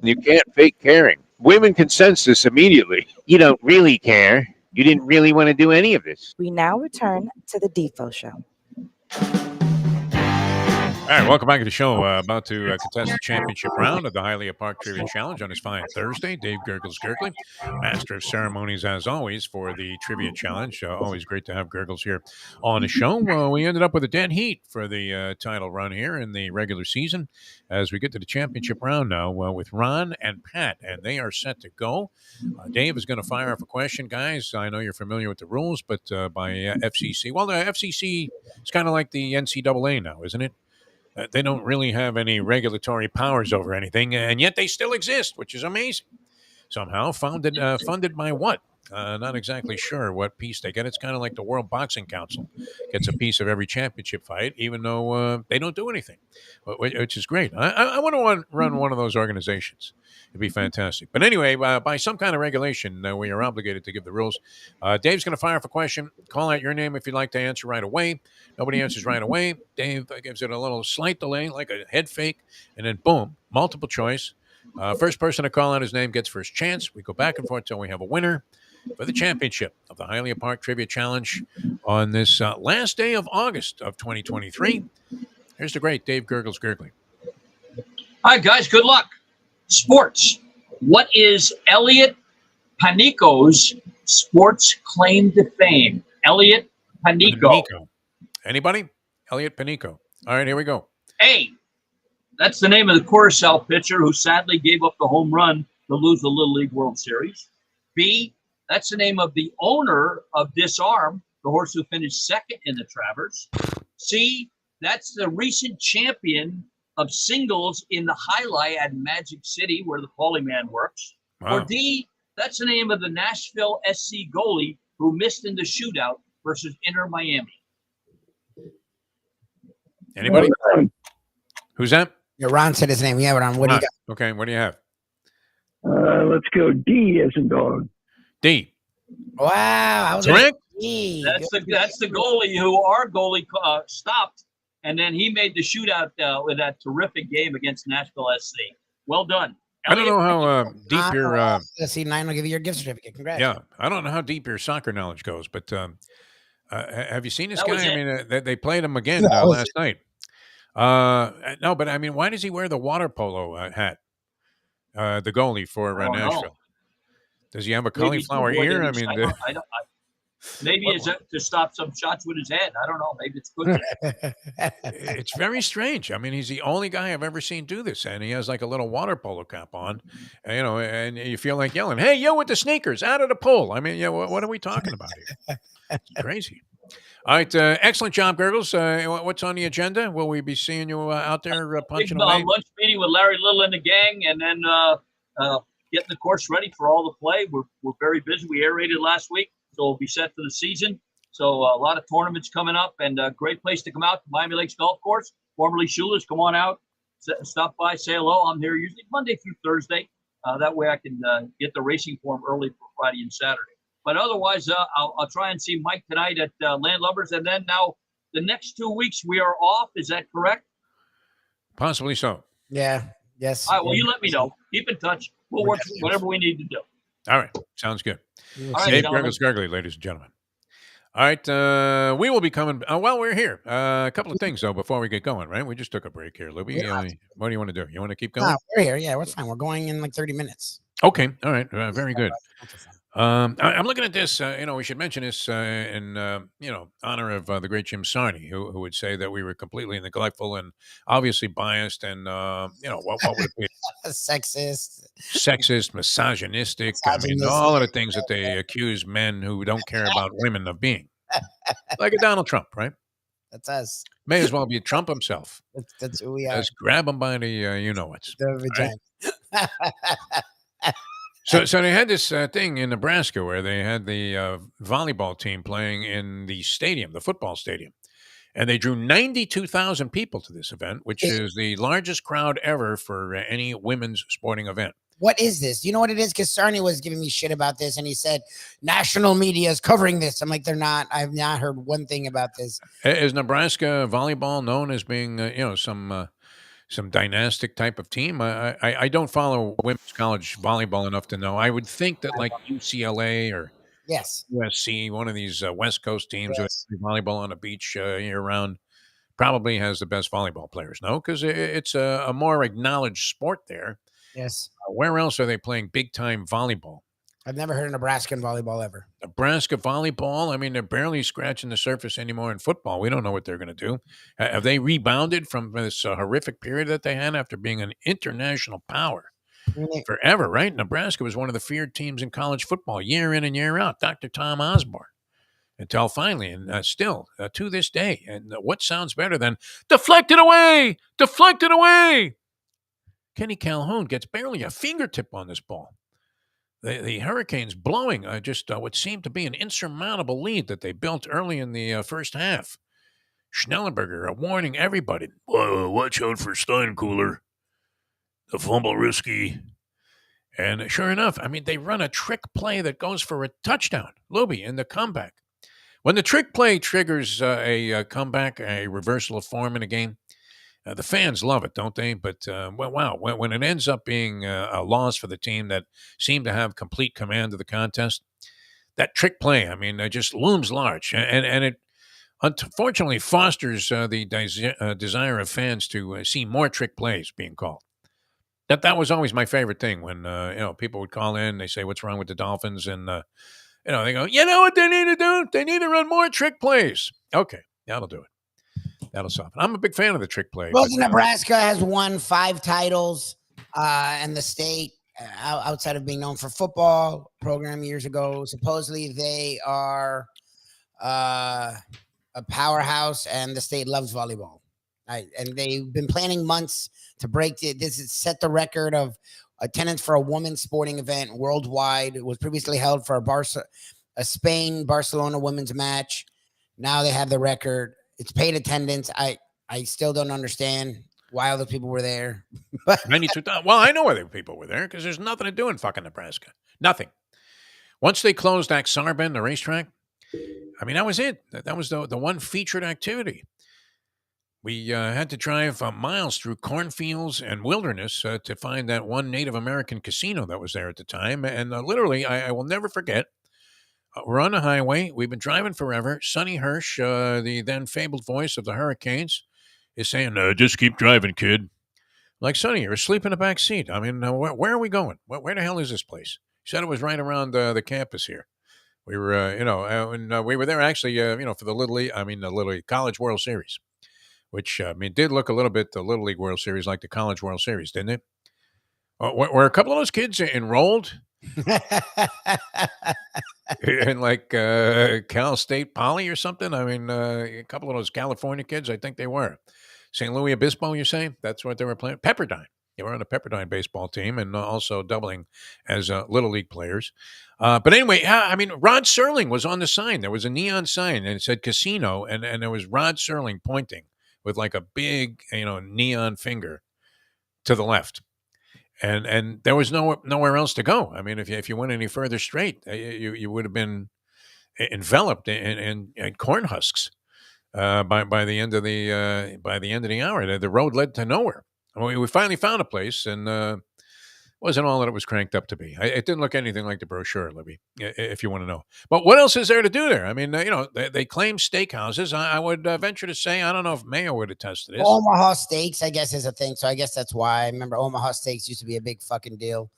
You can't fake caring. Women can sense this immediately. You don't really care. You didn't really want to do any of this. We now return to the Defo Show. All right, welcome back to the show. About to contest the championship round of the Hialeah Park Trivia Challenge on this fine Thursday. Dave Gurggles Gurgley, master of ceremonies as always for the Trivia Challenge. Always great to have Gurggles here on the show. We ended up with a dead heat for the title run here in the regular season as we get to the championship round now with Ron and Pat, and they are set to go. Dave is going to fire off a question. Guys, I know you're familiar with the rules, but by FCC. Well, the FCC is kind of like the NCAA now, isn't it? They don't really have any regulatory powers over anything, and yet they still exist, which is amazing. Somehow funded by what? Not exactly sure what piece they get. It's kind of like the World Boxing Council gets a piece of every championship fight, even though they don't do anything, which is great. I want to run one of those organizations. It'd be fantastic. But anyway, by some kind of regulation, we are obligated to give the rules. Dave's going to fire off a question. Call out your name if you'd like to answer right away. Nobody answers right away. Dave gives it a little slight delay, like a head fake, and then boom, multiple choice. First person to call out his name gets first chance. We go back and forth until we have a winner for the championship of the Hialeah Park Trivia Challenge on this last day of August of 2023. Here's the great Dave Gurggles Gurgley. Hi, guys. Good luck. Sports. What is Elliot Panico's sports claim to fame? Elliot Panico. Anybody? Elliot Panico. All right, here we go. A. That's the name of the Curacao pitcher who sadly gave up the home run to lose the Little League World Series. B. That's the name of the owner of Disarm, the horse who finished second in the Travers. C. That's the recent champion of singles in the highlight at Magic City, where the Polyman works. Wow. Or D. That's the name of the Nashville SC goalie who missed in the shootout versus Inter Miami. Anybody? Who's that? Yeah, Ron said his name. Yeah, Ron, what do you got? Okay, what do you have? Let's go D as in dog. D. Wow, I was correct. That's the goalie who our goalie stopped, and then he made the shootout with that terrific game against Nashville SC. Well done. I don't know how deep your Let's see, Nine will give you your gift certificate. Congrats. yeah. I don't know how deep your soccer knowledge goes, but have you seen this That was guy? I it. mean, they played him again That was last night. No, but I mean, why does he wear the water polo hat? The goalie for I don't know. Nashville. Does he have a Maybe to cauliflower avoid ear? any I mean, shot. Maybe it's to stop some shots with his head. I don't know. Maybe it's good. it's very strange. I mean, he's the only guy I've ever seen do this, and he has like a little water polo cap on, and you feel like yelling, "Hey, you with the sneakers, out of the pool!" I mean, what are we talking about here? It's crazy. All right, excellent job, Gurggles. What's on the agenda? Will we be seeing you out there Big punching away? lunch meeting with Larry Little and the gang, and then getting the course ready for all the play. We're very busy. We aerated last week, so we'll be set for the season. So a lot of tournaments coming up, and a great place to come out to Miami Lakes Golf Course, formerly Schuler's. Come on out, stop by, say hello. I'm here usually Monday through Thursday. That way I can get the racing form early for Friday and Saturday. But otherwise, I'll try and see Mike tonight at Landlubbers. And then now the next 2 weeks we are off. Is that correct? Possibly so. Yeah. Yes. All right. Well, you let me know. Keep in touch. We'll work whatever we need to do. All right. Sounds good. All right, Dave gentlemen. Gurggles Gurgley, ladies and gentlemen. All right. We will be coming. Well, we're here. A couple of things, though, before we get going, right? We just took a break here, Lubie. What do you want to do? You want to keep going? No, we're here. Yeah, we're fine. We're going in like 30 minutes. Okay. All right. Very good. I'm looking at this. We should mention this in honor of the great Jim Sarney, who would say that we were completely neglectful and obviously biased, and what would it be? Sexist, misogynistic. I mean, all of the things that they accuse men who don't care about women of being, like a Donald Trump, right? That's us. May as well be Trump himself. That's who we are. Just grab him by the you-know-whats. The vagina. Right? So they had this thing in Nebraska where they had the volleyball team playing in the stadium, the football stadium, and they drew 92,000 people to this event, which is the largest crowd ever for any women's sporting event. What is this? You know what it is? Because Sarney was giving me shit about this, and he said national media is covering this. I'm like, they're not. I've not heard one thing about this. Is Nebraska volleyball known as being, some dynastic type of team? I don't follow women's college volleyball enough to know. I would think that like UCLA or yes, USC, one of these West Coast teams who play volleyball on the beach year round, probably has the best volleyball players. No, because it's a more acknowledged sport there. Yes. Where else are they playing big time volleyball? I've never heard of Nebraska volleyball ever. Nebraska volleyball? I mean, they're barely scratching the surface anymore in football. We don't know what they're going to do. Have they rebounded from this horrific period that they had after being an international power forever, right? Nebraska was one of the feared teams in college football year in and year out. Dr. Tom Osborne. Until finally, and still to this day. And what sounds better than deflected away? Deflected away! Kenny Calhoun gets barely a fingertip on this ball. The Hurricanes blowing just what seemed to be an insurmountable lead that they built early in the first half. Schnellenberger warning everybody, watch out for Steinkühler. The fumble risky. And sure enough, I mean, they run a trick play that goes for a touchdown. Lubie in the comeback. When the trick play triggers a comeback, a reversal of form in a game, the fans love it, don't they? But, wow, when it ends up being a loss for the team that seemed to have complete command of the contest, that trick play, I mean, just looms large. And it unfortunately fosters the desire of fans to see more trick plays being called. That was always my favorite thing when, people would call in, they say, what's wrong with the Dolphins? And, they go, you know what they need to do? They need to run more trick plays. Okay, that'll do it. That'll solve it. I'm a big fan of the trick play. Well, Nebraska has won 5 titles in the state outside of being known for football program years ago. Supposedly they are a powerhouse, and the state loves volleyball. And they've been planning months to break this. Is set the record of attendance for a women's sporting event worldwide. It was previously held for a Spain-Barcelona women's match. Now they have the record. It's paid attendance. I still don't understand why all those people were there. 92,000. Well, I know why the people were there because there's nothing to do in fucking Nebraska. Nothing. Once they closed Ak-Sar-Ben, the racetrack, I mean, that was it. That was the one featured activity. We had to drive miles through cornfields and wilderness to find that one Native American casino that was there at the time. And literally, I will never forget, we're on the highway. We've been driving forever. Sonny Hirsch, the then fabled voice of the Hurricanes, is saying, just keep driving, kid. Like, Sonny, you're asleep in the back seat. I mean, where are we going? Where the hell is this place? He said it was right around the campus here. We were, and we were there actually, for the Little League College World Series, which, did look a little bit the Little League World Series like the College World Series, didn't it? Were a couple of those kids enrolled And like Cal State Poly or something. I mean, a couple of those California kids, I think they were. St. Louis Obispo, you're saying? That's what they were playing? Pepperdine. They were on the Pepperdine baseball team and also doubling as Little League players. But anyway, I mean, Rod Serling was on the sign. There was a neon sign and it said casino, and there was Rod Serling pointing with like a big, neon finger to the left. And there was nowhere else to go. I mean, if you went any further straight, you would have been enveloped in corn husks by the end of the hour. The road led to nowhere. We finally found a place, and wasn't all that it was cranked up to be. It didn't look anything like the brochure, Libby, if you want to know. But what else is there to do there? I mean, they claim steakhouses. I would venture to say, I don't know if Mayo would attest to this. Omaha Steaks, I guess, is a thing. So I guess that's why. I remember Omaha Steaks used to be a big fucking deal.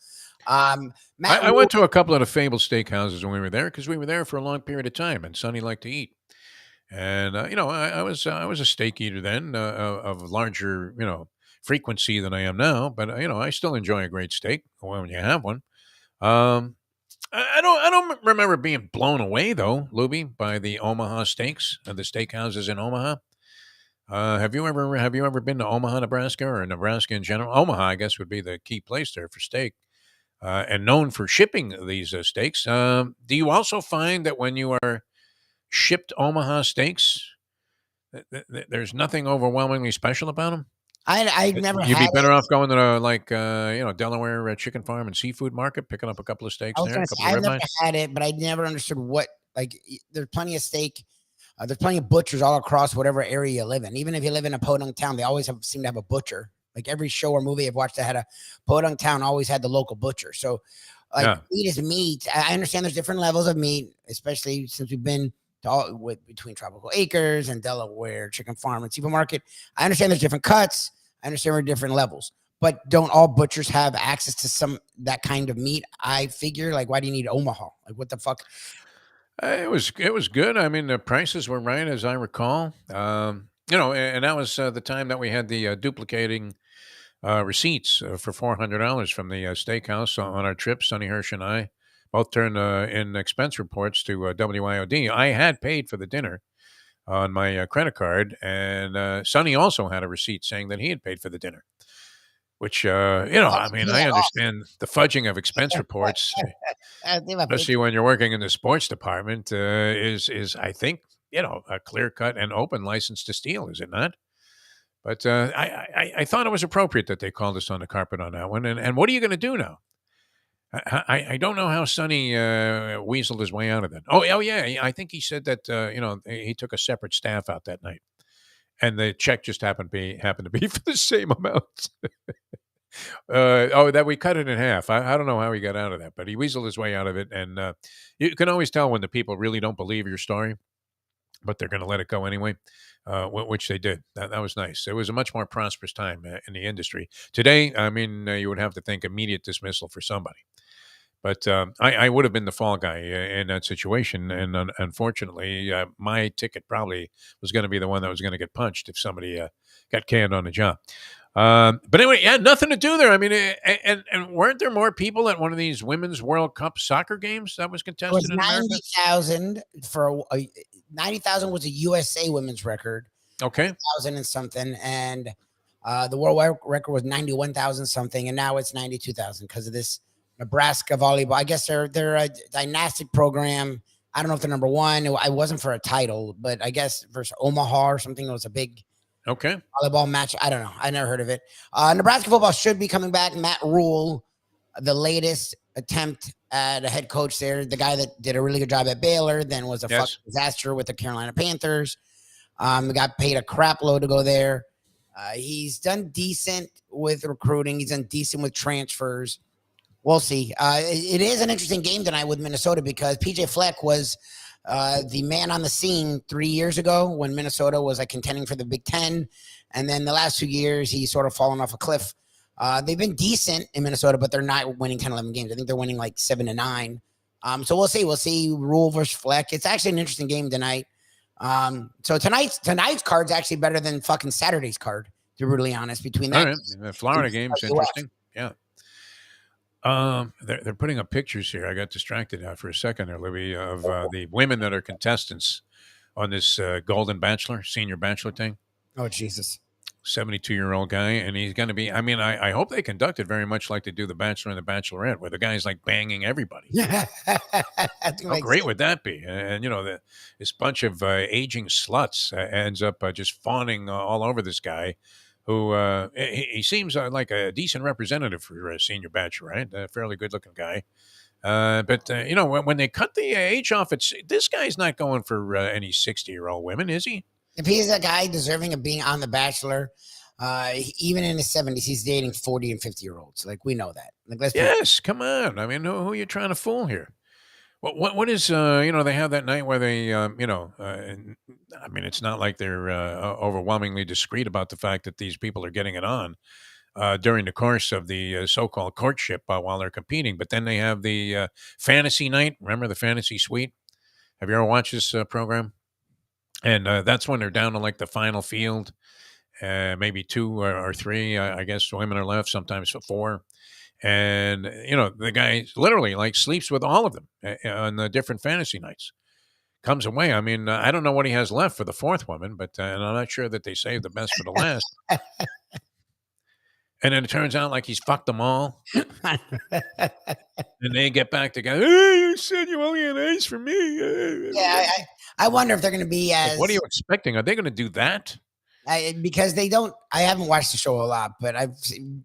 I went to a couple of the fabled steakhouses when we were there because we were there for a long period of time, and Sonny liked to eat. And I was a steak eater then of larger frequency than I am now, but I still enjoy a great steak when you have one. I don't remember being blown away though, Lubie, by the Omaha steaks and the steakhouses in Omaha. Have you ever been to Omaha, Nebraska, or Nebraska in general? Omaha, I guess, would be the key place there for steak, and known for shipping these steaks. Do you also find that when you are shipped Omaha steaks, there's nothing overwhelmingly special about them? I've never You'd had be better off going to the Delaware Chicken Farm and Seafood Market, picking up a couple of steaks I was there, gonna a say, couple of I've never ribeyes. had it, but I never understood what, there's plenty of steak. There's plenty of butchers all across whatever area you live in. Even if you live in a podunk town, they always seem to have a butcher. Like every show or movie I've watched that had a podunk town always had the local butcher. So meat is meat. I understand there's different levels of meat, especially since we've been to between Tropical Acres and Delaware Chicken Farm and Seafood Market. I understand there's different cuts. I understand we're different levels, but don't all butchers have access to that kind of meat? I figure, why do you need Omaha? Like, what the fuck? It was good. I mean, the prices were right, as I recall. And that was the time that we had the duplicating receipts for $400 from the steakhouse on our trip. Sonny Hirsch and I both turned in expense reports to WIOD. I had paid for the dinner on my credit card, and Sonny also had a receipt saying that he had paid for the dinner. Which I mean, I understand the fudging of expense reports, especially when you're working in the sports department, is I think a clear cut and open license to steal, is it not? But I thought it was appropriate that they called us on the carpet on that one. And what are you going to do now? I don't know how Sonny weaseled his way out of that. Oh yeah, I think he said that he took a separate staff out that night, and the check just happened to be for the same amount. That we cut it in half. I don't know how he got out of that, but he weaseled his way out of it. And you can always tell when the people really don't believe your story, but they're going to let it go anyway, which they did. That was nice. It was a much more prosperous time in the industry. Today, I mean, you would have to think immediate dismissal for somebody. But I would have been the fall guy in that situation. And unfortunately, my ticket probably was going to be the one that was going to get punched if somebody got canned on the job. But anyway, yeah, nothing to do there. I mean, and weren't there more people at one of these Women's World Cup soccer games that was contested? It was 90,000 for 90,000 was a USA women's record. Okay, 1,000 and something, and the world record was 91,000 something, and now it's 92,000 because of this Nebraska volleyball. I guess they're a dynastic program. I don't know if they're number one. I wasn't for a title, but I guess versus Omaha or something. It was a big volleyball match. I don't know. I never heard of it. Nebraska football should be coming back. Matt Rule, the latest attempt at a head coach there, the guy that did a really good job at Baylor, then was a fucking disaster with the Carolina Panthers. Got paid a crap load to go there. He's done decent with recruiting. He's done decent with transfers. We'll see. It is an interesting game tonight with Minnesota because PJ Fleck was the man on the scene 3 years ago when Minnesota was contending for the Big Ten. And then the last 2 years, he's sort of fallen off a cliff. They've been decent in Minnesota, but they're not winning 10, 11 games. I think they're winning 7-9. So we'll see. We'll see Rule versus Fleck. It's actually an interesting game tonight. So tonight's card's actually better than fucking Saturday's card, to be really honest. Between that, the Florida game's interesting. Yeah. They're putting up pictures here. I got distracted for a second there, Libby, of the women that are contestants on this Golden Bachelor, Senior Bachelor thing. Oh, Jesus. 72-year-old guy, and he's going to be. I mean, I hope they conduct it very much like they do the Bachelor and the Bachelorette, where the guy's like banging everybody. Yeah. How great would that be? And you know, this bunch of aging sluts ends up just fawning all over this guy, who he seems like a decent representative for a Senior Bachelor, right? A fairly good-looking guy. But you know, when they cut the age off, this guy's not going for any 60-year-old women, is he? If he's a guy deserving of being on The Bachelor, even in his 70s, he's dating 40 and 50-year-olds. Like, we know that. Like, Yes, come on. I mean, who are you trying to fool here? What is you know, they have that night where they you know, I mean, it's not like they're overwhelmingly discreet about the fact that these people are getting it on during the course of the so-called courtship while they're competing. But then they have the fantasy night. Remember the fantasy suite? Have you ever watched this program? And that's when they're down to like the final field, maybe two or three. I guess women are left, sometimes four. And you know, the guy literally like sleeps with all of them on the different fantasy nights. Comes away. I mean, I don't know what he has left for the fourth woman, but and I'm not sure that they saved the best for the last. And then it turns out like he's fucked them all. And they get back together. Hey, you said you only had ace for me. Yeah, I wonder if they're going to be as. Like, what are you expecting? Are they going to do that? Because they don't. I haven't watched the show a lot, but I've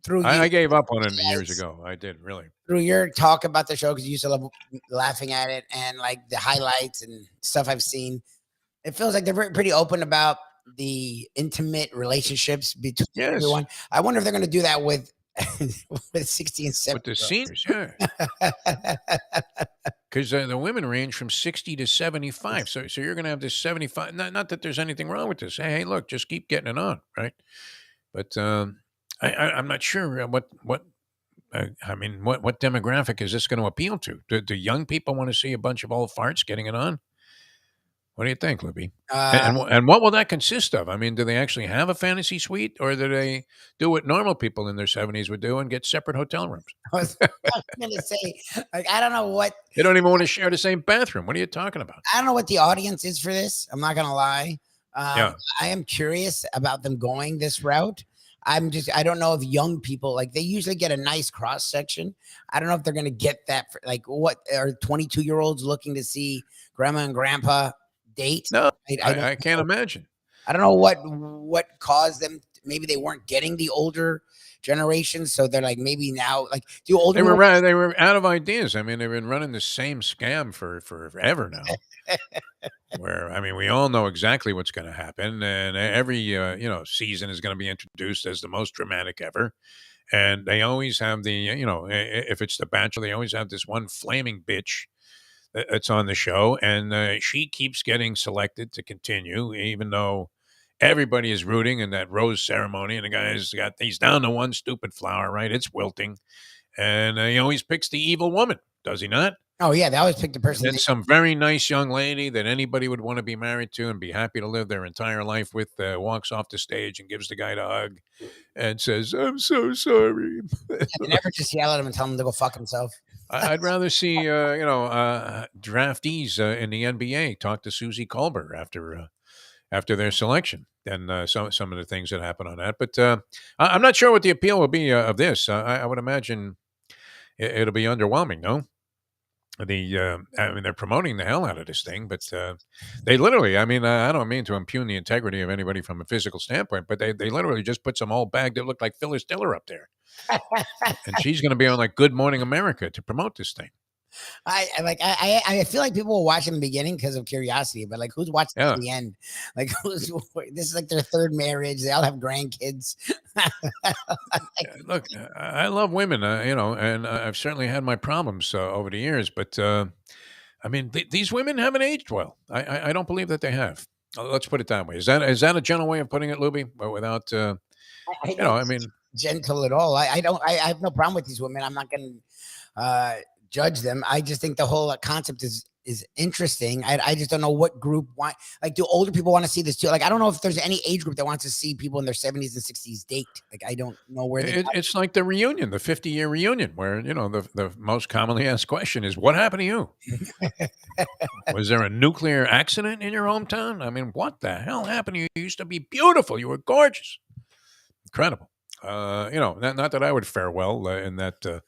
through. I gave up on it years ago. I did, really. Through your talk about the show, because you used to love laughing at it and like the highlights and stuff I've seen, it feels like they're pretty open about the intimate relationships between everyone. I wonder if they're going to do that with 60 and 70. With the seniors, yeah. Because the women range from 60 to 75. So you're going to have this 75. Not that there's anything wrong with this. Hey, look, just keep getting it on, right? But I'm not sure what demographic is this going to appeal to? Do young people want to see a bunch of old farts getting it on? What do you think, Libby? And what will that consist of? I mean, do they actually have a fantasy suite, or do they do what normal people in their 70s would do and get separate hotel rooms? I was going to say, like, I don't know what. They don't even want to share the same bathroom. What are you talking about? I don't know what the audience is for this. I'm not going to lie. Yeah. I am curious about them going this route. I don't know if young people, like, they usually get a nice cross section. I don't know if they're going to get that. Like, what are 22-year-olds looking to see grandma and grandpa date? No, I can't imagine. I don't know what caused them. Maybe they weren't getting the older generation, so they're like, maybe now, like, the older they were out of ideas. I mean, they've been running the same scam for forever now. Where, I mean, we all know exactly what's going to happen, and every season is going to be introduced as the most dramatic ever. And they always have the if it's the Bachelor, they always have this one flaming bitch that's on the show, and she keeps getting selected to continue, even though everybody is rooting in that rose ceremony, and the guy's he's down to one stupid flower, right? It's wilting, and he always picks the evil woman, does he not? Oh yeah, they always pick the person. And then some very nice young lady that anybody would want to be married to and be happy to live their entire life with walks off the stage and gives the guy the hug and says, "I'm so sorry." Yeah, they never just yell at him and tell him to go fuck himself. I'd rather see draftees in the NBA talk to Susie Colbert after their selection than some of the things that happen on that. But I'm not sure what the appeal will be of this. I would imagine it'll be underwhelming. No. I mean, they're promoting the hell out of this thing, but they literally, I mean, I don't mean to impugn the integrity of anybody from a physical standpoint, but they literally just put some old bag that looked like Phyllis Diller up there. And she's going to be on like Good Morning America to promote this thing. I feel like people will watch in the beginning because of curiosity, but like, who's watching to the end? Like, this is like their third marriage. They all have grandkids. Look, I love women, and I've certainly had my problems over the years, but I mean, these women haven't aged well. I don't believe that they have. Let's put it that way. Is that a gentle way of putting it, Lubie? But without, I mean, gentle at all. I have no problem with these women. I'm not going to judge them. I just think the whole concept is is interesting. I just don't know what group want. Like, do older people want to see this too? Like, I don't know if there's any age group that wants to see people in their 70s and 60s date. Like, I don't know where It's like the reunion, the 50-year reunion, where the most commonly asked question is, "What happened to you? Was there a nuclear accident in your hometown? I mean, what the hell happened to you? You used to be beautiful. You were gorgeous, incredible." Not that I would fare well in that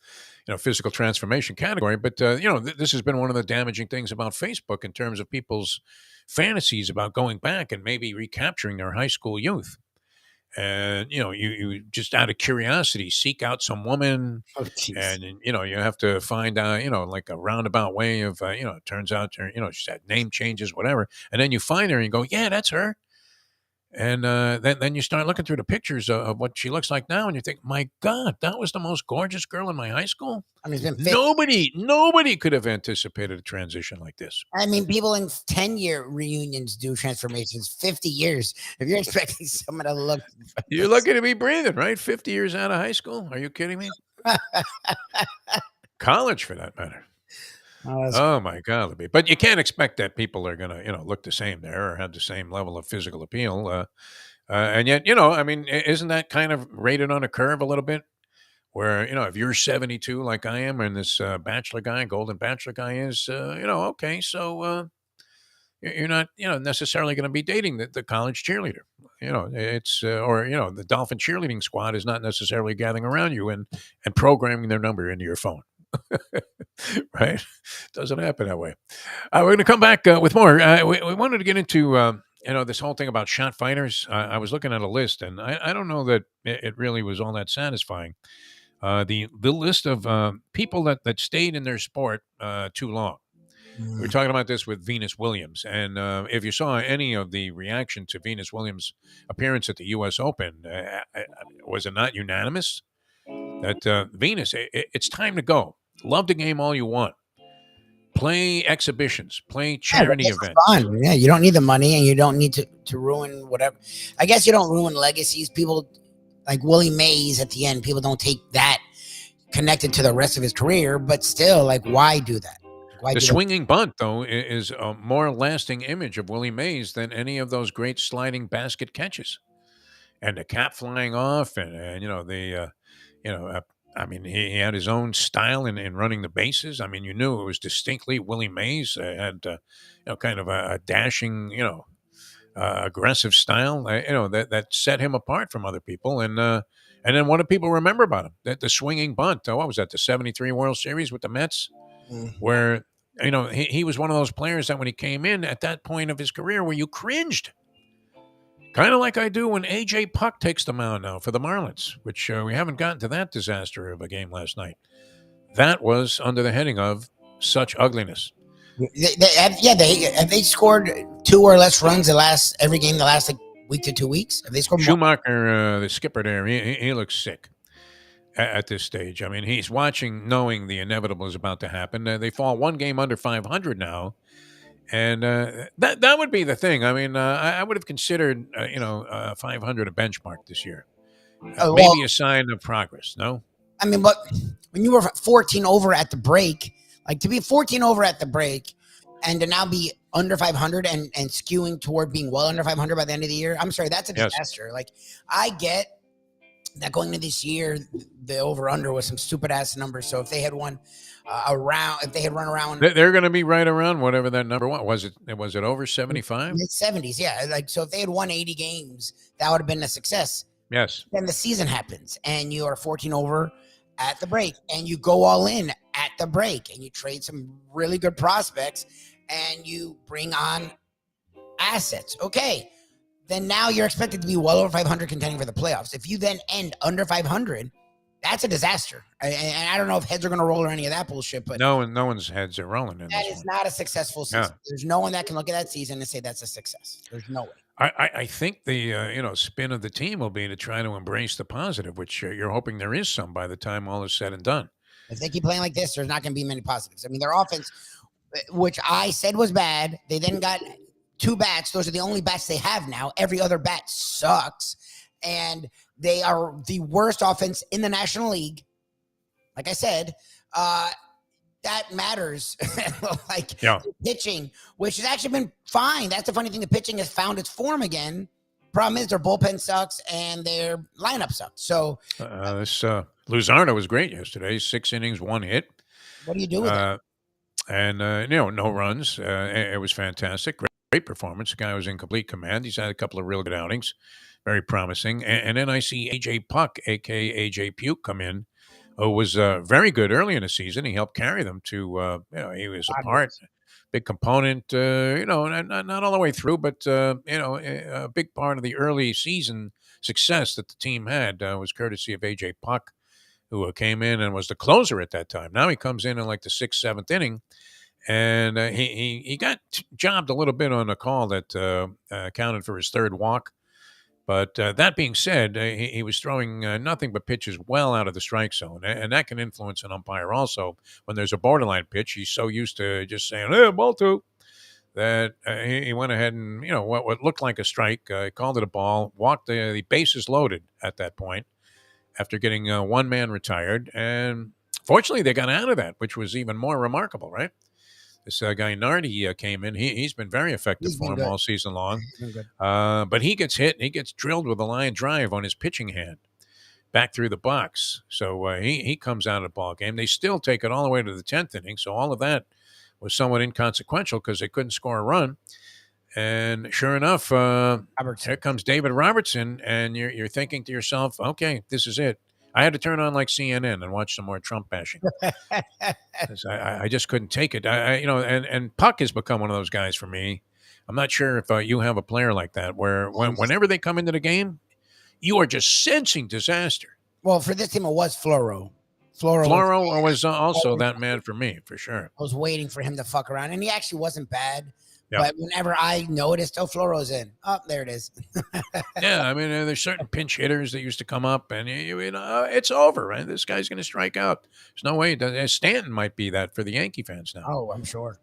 physical transformation category, but this has been one of the damaging things about Facebook in terms of people's fantasies about going back and maybe recapturing their high school youth. And you just out of curiosity seek out some woman, and you have to find out like a roundabout way of it turns out she's had name changes, whatever, and then you find her and you go, yeah, that's her. And then you start looking through the pictures of what she looks like now, and you think, my God, that was the most gorgeous girl in my high school. I mean, Nobody could have anticipated a transition like this. I mean, people in 10-year reunions do transformations. 50 years. If you're expecting someone to look, you're lucky to be breathing, right? 50 years out of high school. Are you kidding me? College, for that matter. Oh my God, Lubie. But you can't expect that people are gonna, look the same there or have the same level of physical appeal. And yet, I mean, isn't that kind of rated on a curve a little bit? Where if you're 72 like I am, and this bachelor guy, golden bachelor guy is, okay, so you're not, necessarily going to be dating the college cheerleader. It's or the Dolphin cheerleading squad is not necessarily gathering around you and programming their number into your phone. Right? Doesn't happen that way. We're going to come back with more. We wanted to get into this whole thing about shot fighters. I was looking at a list, and I don't know that it really was all that satisfying. The list of people that stayed in their sport too long. We were talking about this with Venus Williams, and if you saw any of the reaction to Venus Williams' appearance at the U.S. Open, was it not unanimous that Venus, it's time to go. Love the game all you want. Play exhibitions, play charity events. Fun. Yeah, you don't need the money, and you don't need to ruin whatever. I guess you don't ruin legacies. People like Willie Mays at the end, people don't take that connected to the rest of his career, but still, like, why do that? The swinging bunt, though, is a more lasting image of Willie Mays than any of those great sliding basket catches. And the cap flying off, and I mean, he had his own style in running the bases. I mean, you knew it was distinctly Willie Mays. Had kind of a dashing, aggressive style. That set him apart from other people. And then what do people remember about him? That the swinging bunt. What was that? The '73 World Series with the Mets, where he was one of those players that when he came in at that point of his career, where you cringed. Kind of like I do when A.J. Puck takes the mound now for the Marlins, which we haven't gotten to that disaster of a game last night. That was under the heading of such ugliness. They scored 2 or less runs every game the last week to 2 weeks. Have they scored more? Schumacher, the skipper there, he looks sick at this stage. I mean, he's watching, knowing the inevitable is about to happen. They fall 1 game under 500 now. And that would be the thing. I mean, I would have considered, 500 a benchmark this year. Maybe a sign of progress, no? I mean, but when you were 14 over at the break, like to be 14 over at the break and to now be under 500 and skewing toward being well under 500 by the end of the year, I'm sorry, that's a disaster. Like, I get that going into this year, the over-under was some stupid-ass numbers. So if they had won if they had run around, they're going to be right around whatever that number was. Was it over 75? Mid-70s, yeah. Like, so if they had won 80 games, that would have been a success. Yes. Then the season happens, and you are 14 over at the break, and you go all in at the break, and you trade some really good prospects, and you bring on assets. Okay. Then now you're expected to be well over 500 contending for the playoffs. If you then end under 500, that's a disaster. And I don't know if heads are going to roll or any of that bullshit, but no one's heads are rolling in that this is not a successful season. Yeah. There's no one that can look at that season and say that's a success. There's no way. I think the spin of the team will be to try to embrace the positive, which you're hoping there is some by the time all is said and done. If they keep playing like this, there's not going to be many positives. I mean, their offense, which I said was bad, they then got 2 bats. Those are the only bats they have now. Every other bat sucks. And they are the worst offense in the National League. Like I said, that matters. Like Yeah. pitching, which has actually been fine. That's the funny thing. The pitching has found its form again. Problem is their bullpen sucks and their lineup sucks. So This Luzardo was great yesterday. 6 innings, 1 hit. what do you do with it? And no runs. It was fantastic. Great performance. The guy was in complete command. He's had a couple of real good outings. Very promising. And then I see AJ Puck, aka AJ Puke, come in, who was very good early in the season. He helped carry them to, he was a part, big component, not all the way through, but, a big part of the early season success that the team had was courtesy of AJ Puck, who came in and was the closer at that time. Now he comes in like the 6th, 7th inning, and he got jobbed a little bit on a call that accounted for his 3rd walk. But that being said, he was throwing nothing but pitches well out of the strike zone, and that can influence an umpire also. When there's a borderline pitch, he's so used to just saying, "Hey, ball 2," that he went ahead and, what looked like a strike, called it a ball, walked the bases loaded at that point after getting one man retired. And fortunately, they got out of that, which was even more remarkable, right? This guy Nardi came in. He's been very effective for him all season long. But he gets hit. He gets drilled with a line drive on his pitching hand back through the box. So he comes out of the ball game. They still take it all the way to the 10th inning. So all of that was somewhat inconsequential because they couldn't score a run. And sure enough, here comes David Robertson, and you're thinking to yourself, okay, this is it. I had to turn on like CNN and watch some more Trump bashing. I just couldn't take it. And Puck has become one of those guys for me. I'm not sure if you have a player like that where whenever they come into the game, you are just sensing disaster. Well, for this team, it was Floro. Floro was also that man for me, for sure. I was waiting for him to fuck around, and he actually wasn't bad. Yeah. But whenever I noticed, Floro's in. Oh, there it is. Yeah, I mean, there's certain pinch hitters that used to come up, and it's over, right? This guy's going to strike out. There's no way. Stanton might be that for the Yankee fans now. Oh, I'm sure.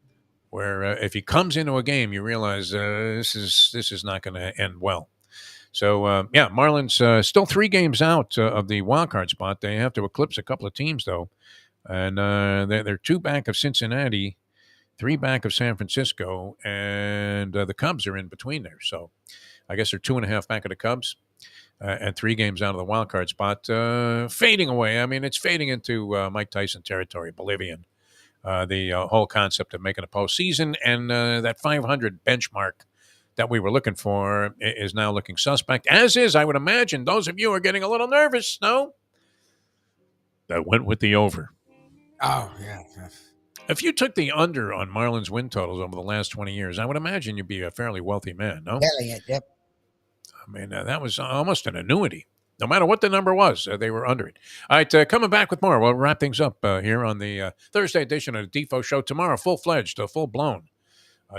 Where if he comes into a game, you realize this is not going to end well. So Marlins still 3 games out of the wild card spot. They have to eclipse a couple of teams though, and they're 2 back of Cincinnati, 3 back of San Francisco, and the Cubs are in between there. So I guess they're 2.5 back of the Cubs and 3 games out of the wild card spot. Fading away. I mean, it's fading into Mike Tyson territory, Bolivian. The whole concept of making a postseason and that 500 benchmark that we were looking for is now looking suspect, as is, I would imagine, those of you are getting a little nervous, no? That went with the over. Oh, yeah. If you took the under on Marlins win totals over the last 20 years, I would imagine you'd be a fairly wealthy man, no? Yep. I mean, that was almost an annuity. No matter what the number was, they were under it. All right, coming back with more. We'll wrap things up here on the Thursday edition of the Defo Show tomorrow, full-fledged, full-blown.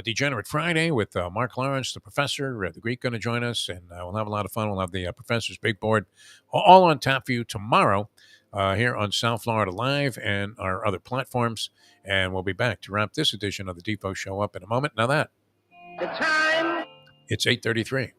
Degenerate Friday with Mark Lawrence, the professor, the Greek going to join us, and we'll have a lot of fun. We'll have the professor's big board all on tap for you tomorrow here on South Florida Live and our other platforms. And we'll be back to wrap this edition of the Defo Show up in a moment. Now that The time. it's 8:33.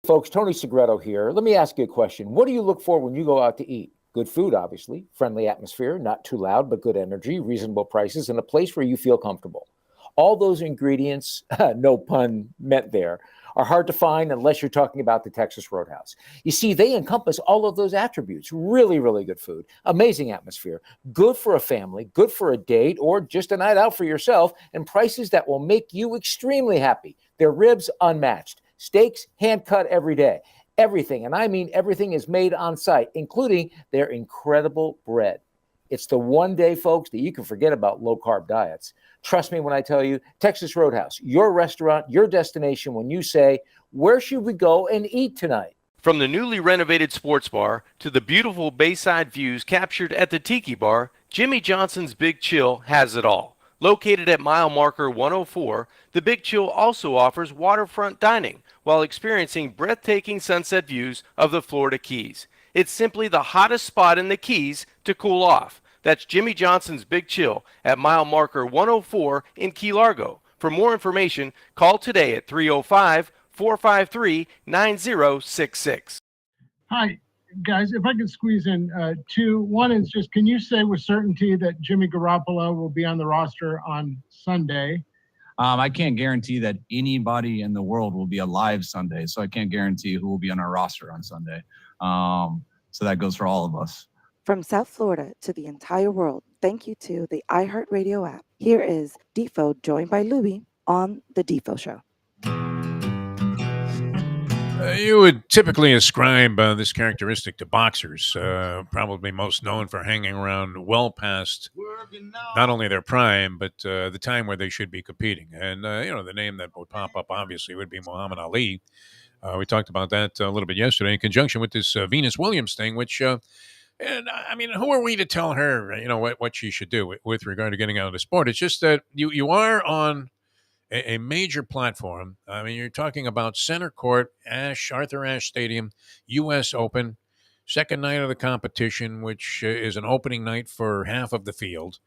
Folks, Tony Segreto here. Let me ask you a question. What do you look for when you go out to eat? Good food, obviously, friendly atmosphere, not too loud, but good energy, reasonable prices, and a place where you feel comfortable. All those ingredients, no pun meant there, are hard to find unless you're talking about the Texas Roadhouse. You see, they encompass all of those attributes. Really, really good food, amazing atmosphere, good for a family, good for a date, or just a night out for yourself, and prices that will make you extremely happy. Their ribs unmatched, steaks hand-cut every day. Everything, and I mean everything, is made on site, including their incredible bread. It's the one day, folks, that you can forget about low-carb diets. Trust me when I tell you, Texas Roadhouse, your restaurant, your destination when you say, where should we go and eat tonight? From the newly renovated sports bar to the beautiful bayside views captured at the Tiki Bar, Jimmy Johnson's Big Chill has it all. Located at mile marker 104, the Big Chill also offers waterfront dining while experiencing breathtaking sunset views of the Florida Keys. It's simply the hottest spot in the Keys to cool off. That's Jimmy Johnson's Big Chill at mile marker 104 in Key Largo. For more information, call today at 305-453-9066. Hi, guys, if I could squeeze in two. One is just, can you say with certainty that Jimmy Garoppolo will be on the roster on Sunday? I can't guarantee that anybody in the world will be alive Sunday, so I can't guarantee who will be on our roster on Sunday. So that goes for all of us. From South Florida to the entire world, thank you to the iHeartRadio app. Here is Defo joined by Lubie on The Defo Show. You would typically ascribe this characteristic to boxers, probably most known for hanging around well past not only their prime, but the time where they should be competing. And, the name that would pop up, obviously, would be Muhammad Ali. We talked about that a little bit yesterday in conjunction with this Venus Williams thing, which, and I mean, who are we to tell her, what she should do with regard to getting out of the sport? It's just that you are on a major platform. I mean, you're talking about center court, Arthur Ashe Stadium, U.S. Open, second night of the competition, which is an opening night for half of the field,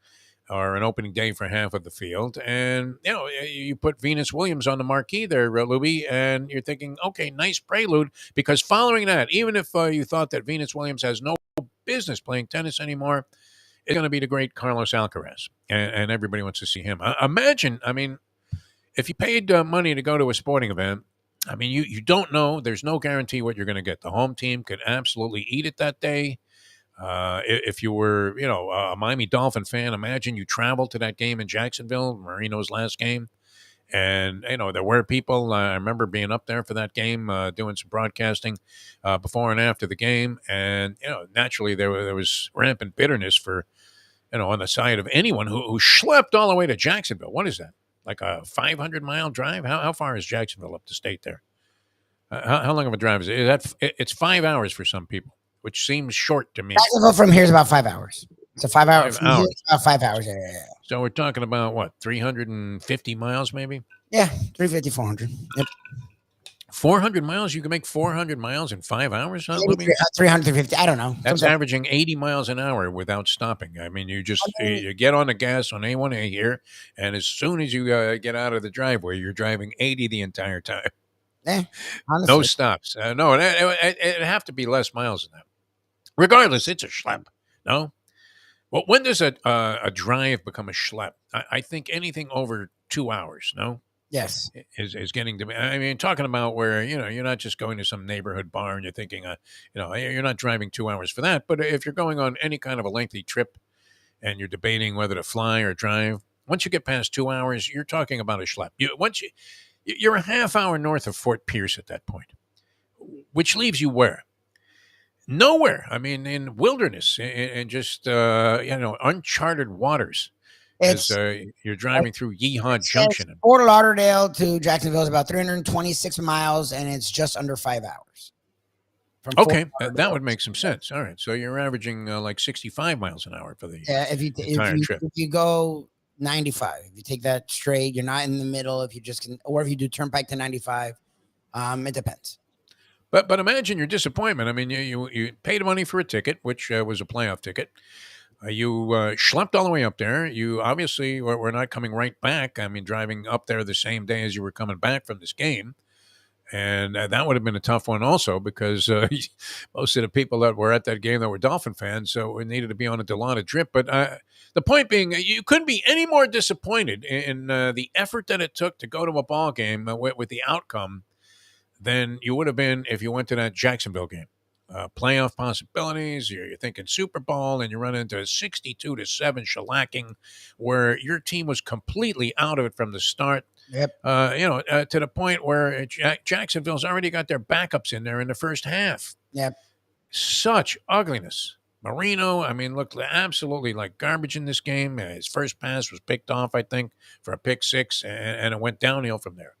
or an opening day for half of the field. And, you put Venus Williams on the marquee there, Lubie, and you're thinking, okay, nice prelude, because following that, even if you thought that Venus Williams has no business playing tennis anymore, it's going to be the great Carlos Alcaraz, and everybody wants to see him. Imagine, if you paid money to go to a sporting event, I mean, you don't know. There's no guarantee what you're going to get. The home team could absolutely eat it that day. If you were, a Miami Dolphin fan, imagine you traveled to that game in Jacksonville, Marino's last game. And, there were people, I remember being up there for that game, doing some broadcasting before and after the game. And, naturally there was rampant bitterness for, on the side of anyone who schlepped all the way to Jacksonville. What is that? Like a 500-mile drive? How far is Jacksonville up the state there? How long of a drive is it? It's 5 hours for some people, which seems short to me. Jacksonville from here is about 5 hours. It's a 5 hour. From here, it's about 5 hours. Yeah. So we're talking about what, 350 miles maybe? Yeah, 350, 400. Yep. 400 miles? You can make 400 miles in 5 hours? Huh, 300, 350. I don't know. That's averaging 80 miles an hour without stopping. I mean, you get on the gas on A1A here, and as soon as you get out of the driveway, you're driving 80 the entire time. Yeah, honestly. No stops. No, it'd have to be less miles than that. Regardless, it's a schlep. No? Well, when does a drive become a schlep? I think anything over 2 hours, no? Yes. Is getting to me. I mean, talking about where, you're not just going to some neighborhood bar and you're thinking, you're not driving 2 hours for that. But if you're going on any kind of a lengthy trip and you're debating whether to fly or drive, once you get past 2 hours, you're talking about a schlep. You're a half hour north of Fort Pierce at that point, which leaves you where? Nowhere. I mean, in wilderness and just, uncharted waters. As you're driving through Yeehaw Junction. Fort Lauderdale to Jacksonville is about 326 miles, and it's just under 5 hours. Okay, that would make some sense. All right, so you're averaging like 65 miles an hour for the entire trip. If you go 95, if you take that straight, you're not in the middle. If you or if you do Turnpike to 95, it depends. But imagine your disappointment. I mean, you paid money for a ticket, which was a playoff ticket. You schlepped all the way up there. You obviously were not coming right back. I mean, driving up there the same day as you were coming back from this game. And that would have been a tough one also because most of the people that were at that game that were Dolphin fans, so we needed to be on a delotted trip. But the point being, you couldn't be any more disappointed in the effort that it took to go to a ball game with the outcome than you would have been if you went to that Jacksonville game. Playoff possibilities, you're thinking Super Bowl, and you run into a 62-7 shellacking where your team was completely out of it from the start. Yep. To the point where Jacksonville's already got their backups in there in the first half. Yep. Such ugliness. Marino, looked absolutely like garbage in this game. His first pass was picked off, I think, for a pick six, and it went downhill from there.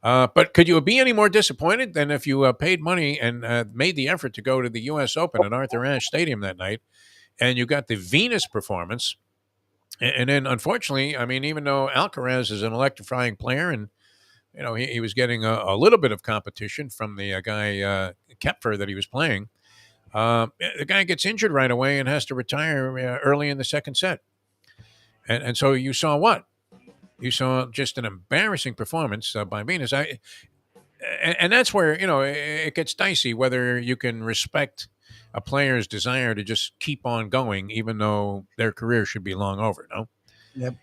But could you be any more disappointed than if you paid money and made the effort to go to the U.S. Open at Arthur Ashe Stadium that night, and you got the Venus performance, and then unfortunately, even though Alcaraz is an electrifying player, and he was getting a little bit of competition from the guy Kepfer that he was playing, the guy gets injured right away and has to retire early in the second set, and so you saw what? You saw just an embarrassing performance by Venus. And that's where, it gets dicey whether you can respect a player's desire to just keep on going, even though their career should be long over. No. Yep.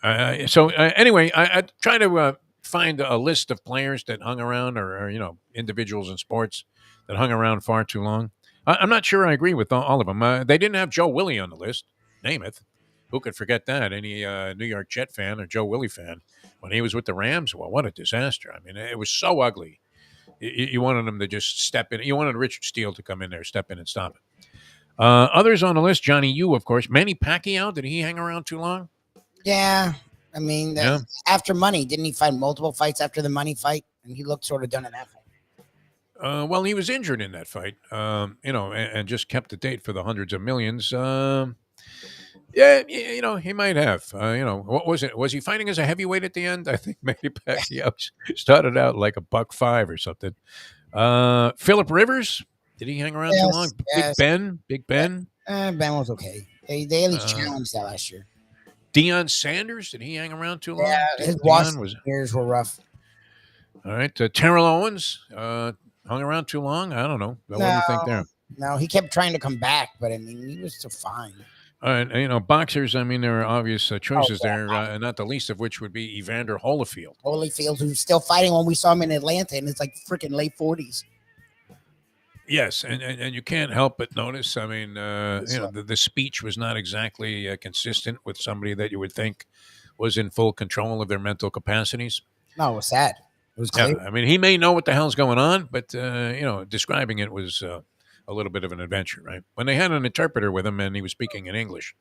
Anyway, I try to find a list of players that hung around, or individuals in sports that hung around far too long. I'm not sure I agree with all of them. They didn't have Joe Willie on the list. Namath. Who could forget that? Any New York Jet fan or Joe Willie fan when he was with the Rams? Well, what a disaster! I mean, it was so ugly. You wanted him to just step in. You wanted Richard Steele to come in there, step in, and stop it. Others on the list: Johnny Yu, of course. Manny Pacquiao. Did he hang around too long? Yeah. I mean, after Money, didn't he fight multiple fights after the Money fight? And he looked sort of done in that fight. Well, he was injured in that fight, and just kept the date for the hundreds of millions. Yeah, he might have. What was it? Was he fighting as a heavyweight at the end? I think maybe Pacquiao started out like $105 or something. Phillip Rivers, did he hang around too long? Yes. Big Ben. Ben was okay. They at least challenged that last year. Deion Sanders, did he hang around too long? Yeah, his years were rough. All right, Terrell Owens hung around too long. I don't know. What do you think there? No, he kept trying to come back, but I mean, he was still fine. All right, boxers. I mean, there are obvious choices there, not the least of which would be Evander Holyfield. Holyfield, who's still fighting when we saw him in Atlanta, and it's like freaking late 40s. Yes, and you can't help but notice. I mean, the speech was not exactly consistent with somebody that you would think was in full control of their mental capacities. No, it was sad. It was clear. Yeah, I mean, he may know what the hell's going on, but describing it was a little bit of an adventure, right? When they had an interpreter with him and he was speaking in English,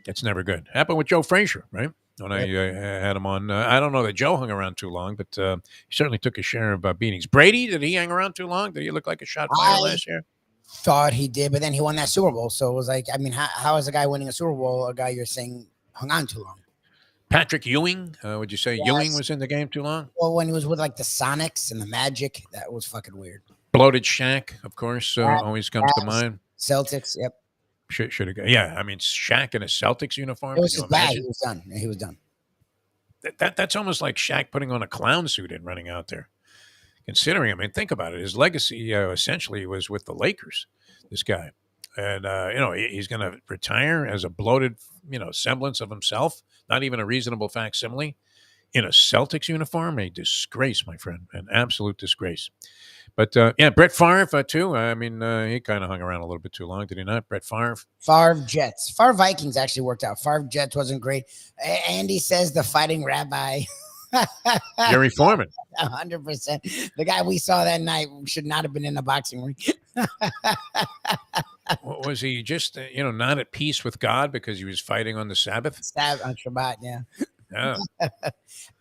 it's never good. Happened with Joe Frazier, right? When I had him on, I don't know that Joe hung around too long, but he certainly took his share of beatings. Brady, did he hang around too long? Did he look like a shot fire last year? Thought he did, but then he won that Super Bowl. So it was like, I mean, how is a guy winning a Super Bowl a guy you're saying hung on too long? Patrick Ewing, would you say Ewing was in the game too long? Well, when he was with like the Sonics and the Magic, that was fucking weird. Bloated Shaq, of course, always comes to mind. Celtics, yep. Should have. Yeah, I mean, Shaq in a Celtics uniform. It was just bad. He was done. He was done. That's almost like Shaq putting on a clown suit and running out there. Considering, I mean, think about it. His legacy essentially was with the Lakers. This guy, and he's going to retire as a bloated, semblance of himself. Not even a reasonable facsimile in a Celtics uniform. A disgrace, my friend, an absolute disgrace. But Brett Favre too. I mean, he kind of hung around a little bit too long, did he not? Brett Favre. Favre Jets. Favre Vikings actually worked out. Favre Jets wasn't great. Andy says the fighting rabbi. Gary Foreman. 100%. The guy we saw that night should not have been in the boxing ring. Was he just not at peace with God because he was fighting on the Sabbath? On Shabbat, yeah. Yeah.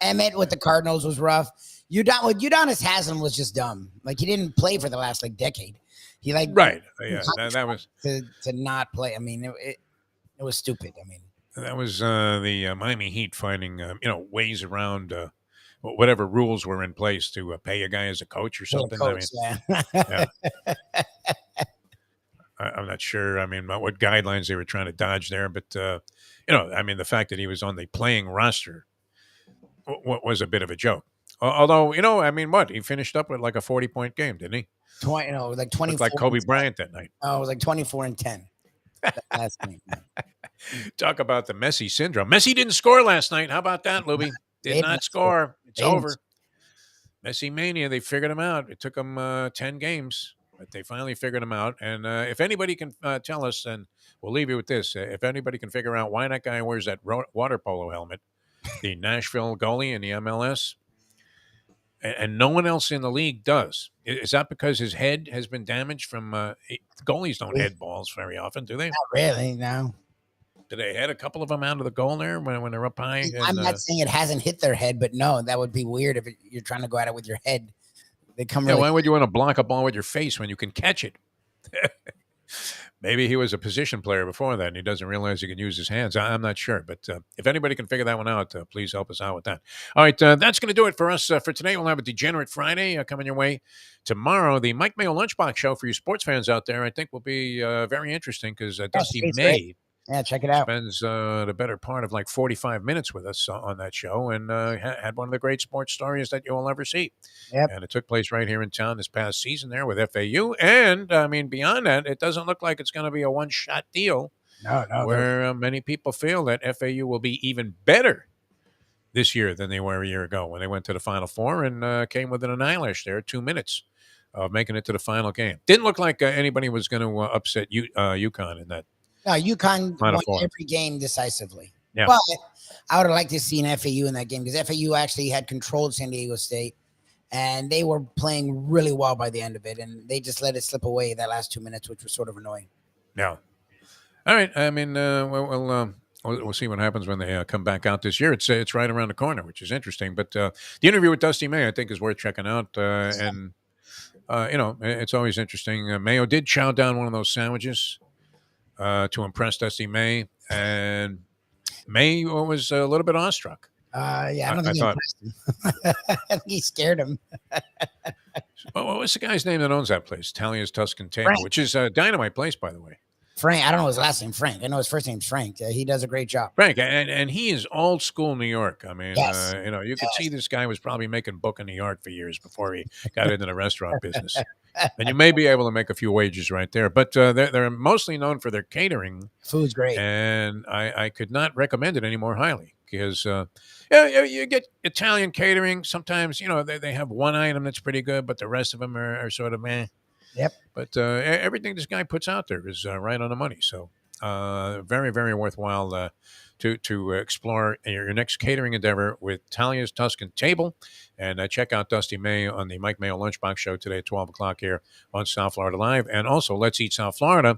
Emmett with the Cardinals was rough. Udonis Haslam was just dumb. Like he didn't play for the last decade. He right. Yeah, that was to not play. I mean, it was stupid. I mean, that was the Miami Heat finding ways around whatever rules were in place to pay a guy as a coach or something. Yeah. I'm not sure. I mean, what guidelines they were trying to dodge there, but I mean, the fact that he was on the playing roster was a bit of a joke. Although, I mean, he finished up with like a 40-point game, didn't he? 20, like 24. Looked like Kobe Bryant that night. Oh, it was like 24 and 10. Last game. Talk about the Messi syndrome. Messi didn't score last night. How about that, Lubie? Did not score. It's over. Messi mania. They figured him out. It took them 10 games, but they finally figured him out. And if anybody can tell us, and we'll leave you with this, if anybody can figure out why that guy wears that water polo helmet, the Nashville goalie in the MLS, and no one else in the league does. Is that because his head has been damaged from goalies don't head balls very often, do they? Not really, no. Do they head a couple of them out of the goal there when they're up high? I'm not saying it hasn't hit their head, but no, that would be weird if you're trying to go at it with your head. They come. Why would you want to block a ball with your face when you can catch it? Maybe he was a position player before that and he doesn't realize he can use his hands. I'm not sure. But if anybody can figure that one out, please help us out with that. All right. That's going to do it for us for today. We'll have a Degenerate Friday coming your way tomorrow. The Mike Mayo Lunchbox Show for you sports fans out there, I think will be very interesting because Dusty May Yeah, check it out. Spends the better part of like 45 minutes with us on that show, and had one of the great sports stories that you'll ever see. Yep. And it took place right here in town this past season there with FAU. And I mean, beyond that, it doesn't look like it's going to be a one-shot deal. No, where many people feel that FAU will be even better this year than they were a year ago when they went to the Final Four and came within an eyelash there, 2 minutes of making it to the final game. Didn't look like anybody was going to upset UConn in that. No, UConn Final won Four. every game decisively. Yeah. But I would have liked to see an FAU in that game because FAU actually had controlled San Diego State, and they were playing really well by the end of it, and they just let it slip away that last 2 minutes, which was sort of annoying. Yeah. All right. I mean, we'll see what happens when they come back out this year. It's right around the corner, which is interesting. But the interview with Dusty May, I think, is worth checking out. And it's always interesting. Mayo did chow down one of those sandwiches to impress Dusty May, and May was a little bit awestruck. Yeah, I don't think he impressed him. I think he scared him. What was the guy's name that owns that place? Talia's Tuscan Table, Frank. which is a dynamite place, by the way. Frank, I don't know his last name, Frank. I know his first name's Frank. He does a great job. Frank, and he is old school New York. I mean, Yes. You could see this guy was probably making book in New York for years before he got into the restaurant business. And you may be able to make a few wages right there, but they're mostly known for their catering. Food's great, and I could not recommend it any more highly because you get Italian catering. Sometimes they have one item that's pretty good, but the rest of them are sort of meh. Yep. But everything this guy puts out there is right on the money. So very, very worthwhile to explore your next catering endeavor with Talia's Tuscan Table. And check out Dusty May on the Mike Mayo Lunchbox Show today at 12 o'clock here on South Florida Live. And also, Let's Eat South Florida,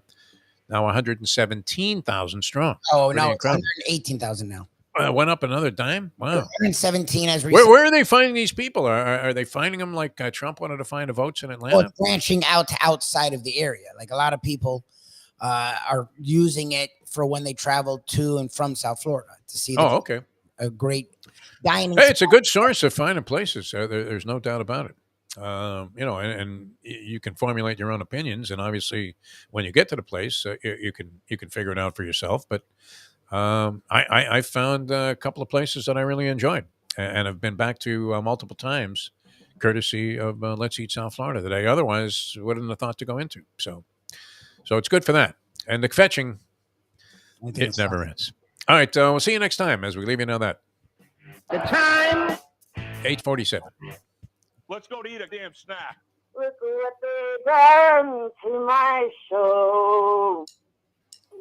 now 117,000 strong. Oh, Pretty no, it's incredible. 118,000 now. Went up another dime? Wow. 117 as Where are they finding these people? Are they finding them like Trump wanted to find the votes in Atlanta? Well, it's branching out to outside of the area. Like a lot of people are using it for when they travel to and from South Florida to see okay. a great dining. Hey, it's a good source of finding places. There's no doubt about it. And you can formulate your own opinions, and obviously, when you get to the place, you can figure it out for yourself. But I found a couple of places that I really enjoyed, and have been back to multiple times, courtesy of Let's Eat South Florida that I otherwise wouldn't have thought to go into. So it's good for that. And the fetching, it never ends. All right, we'll see you next time as we leave you now that. The time. 8:47. Let's go to eat a damn snack. Look what they done to my soul.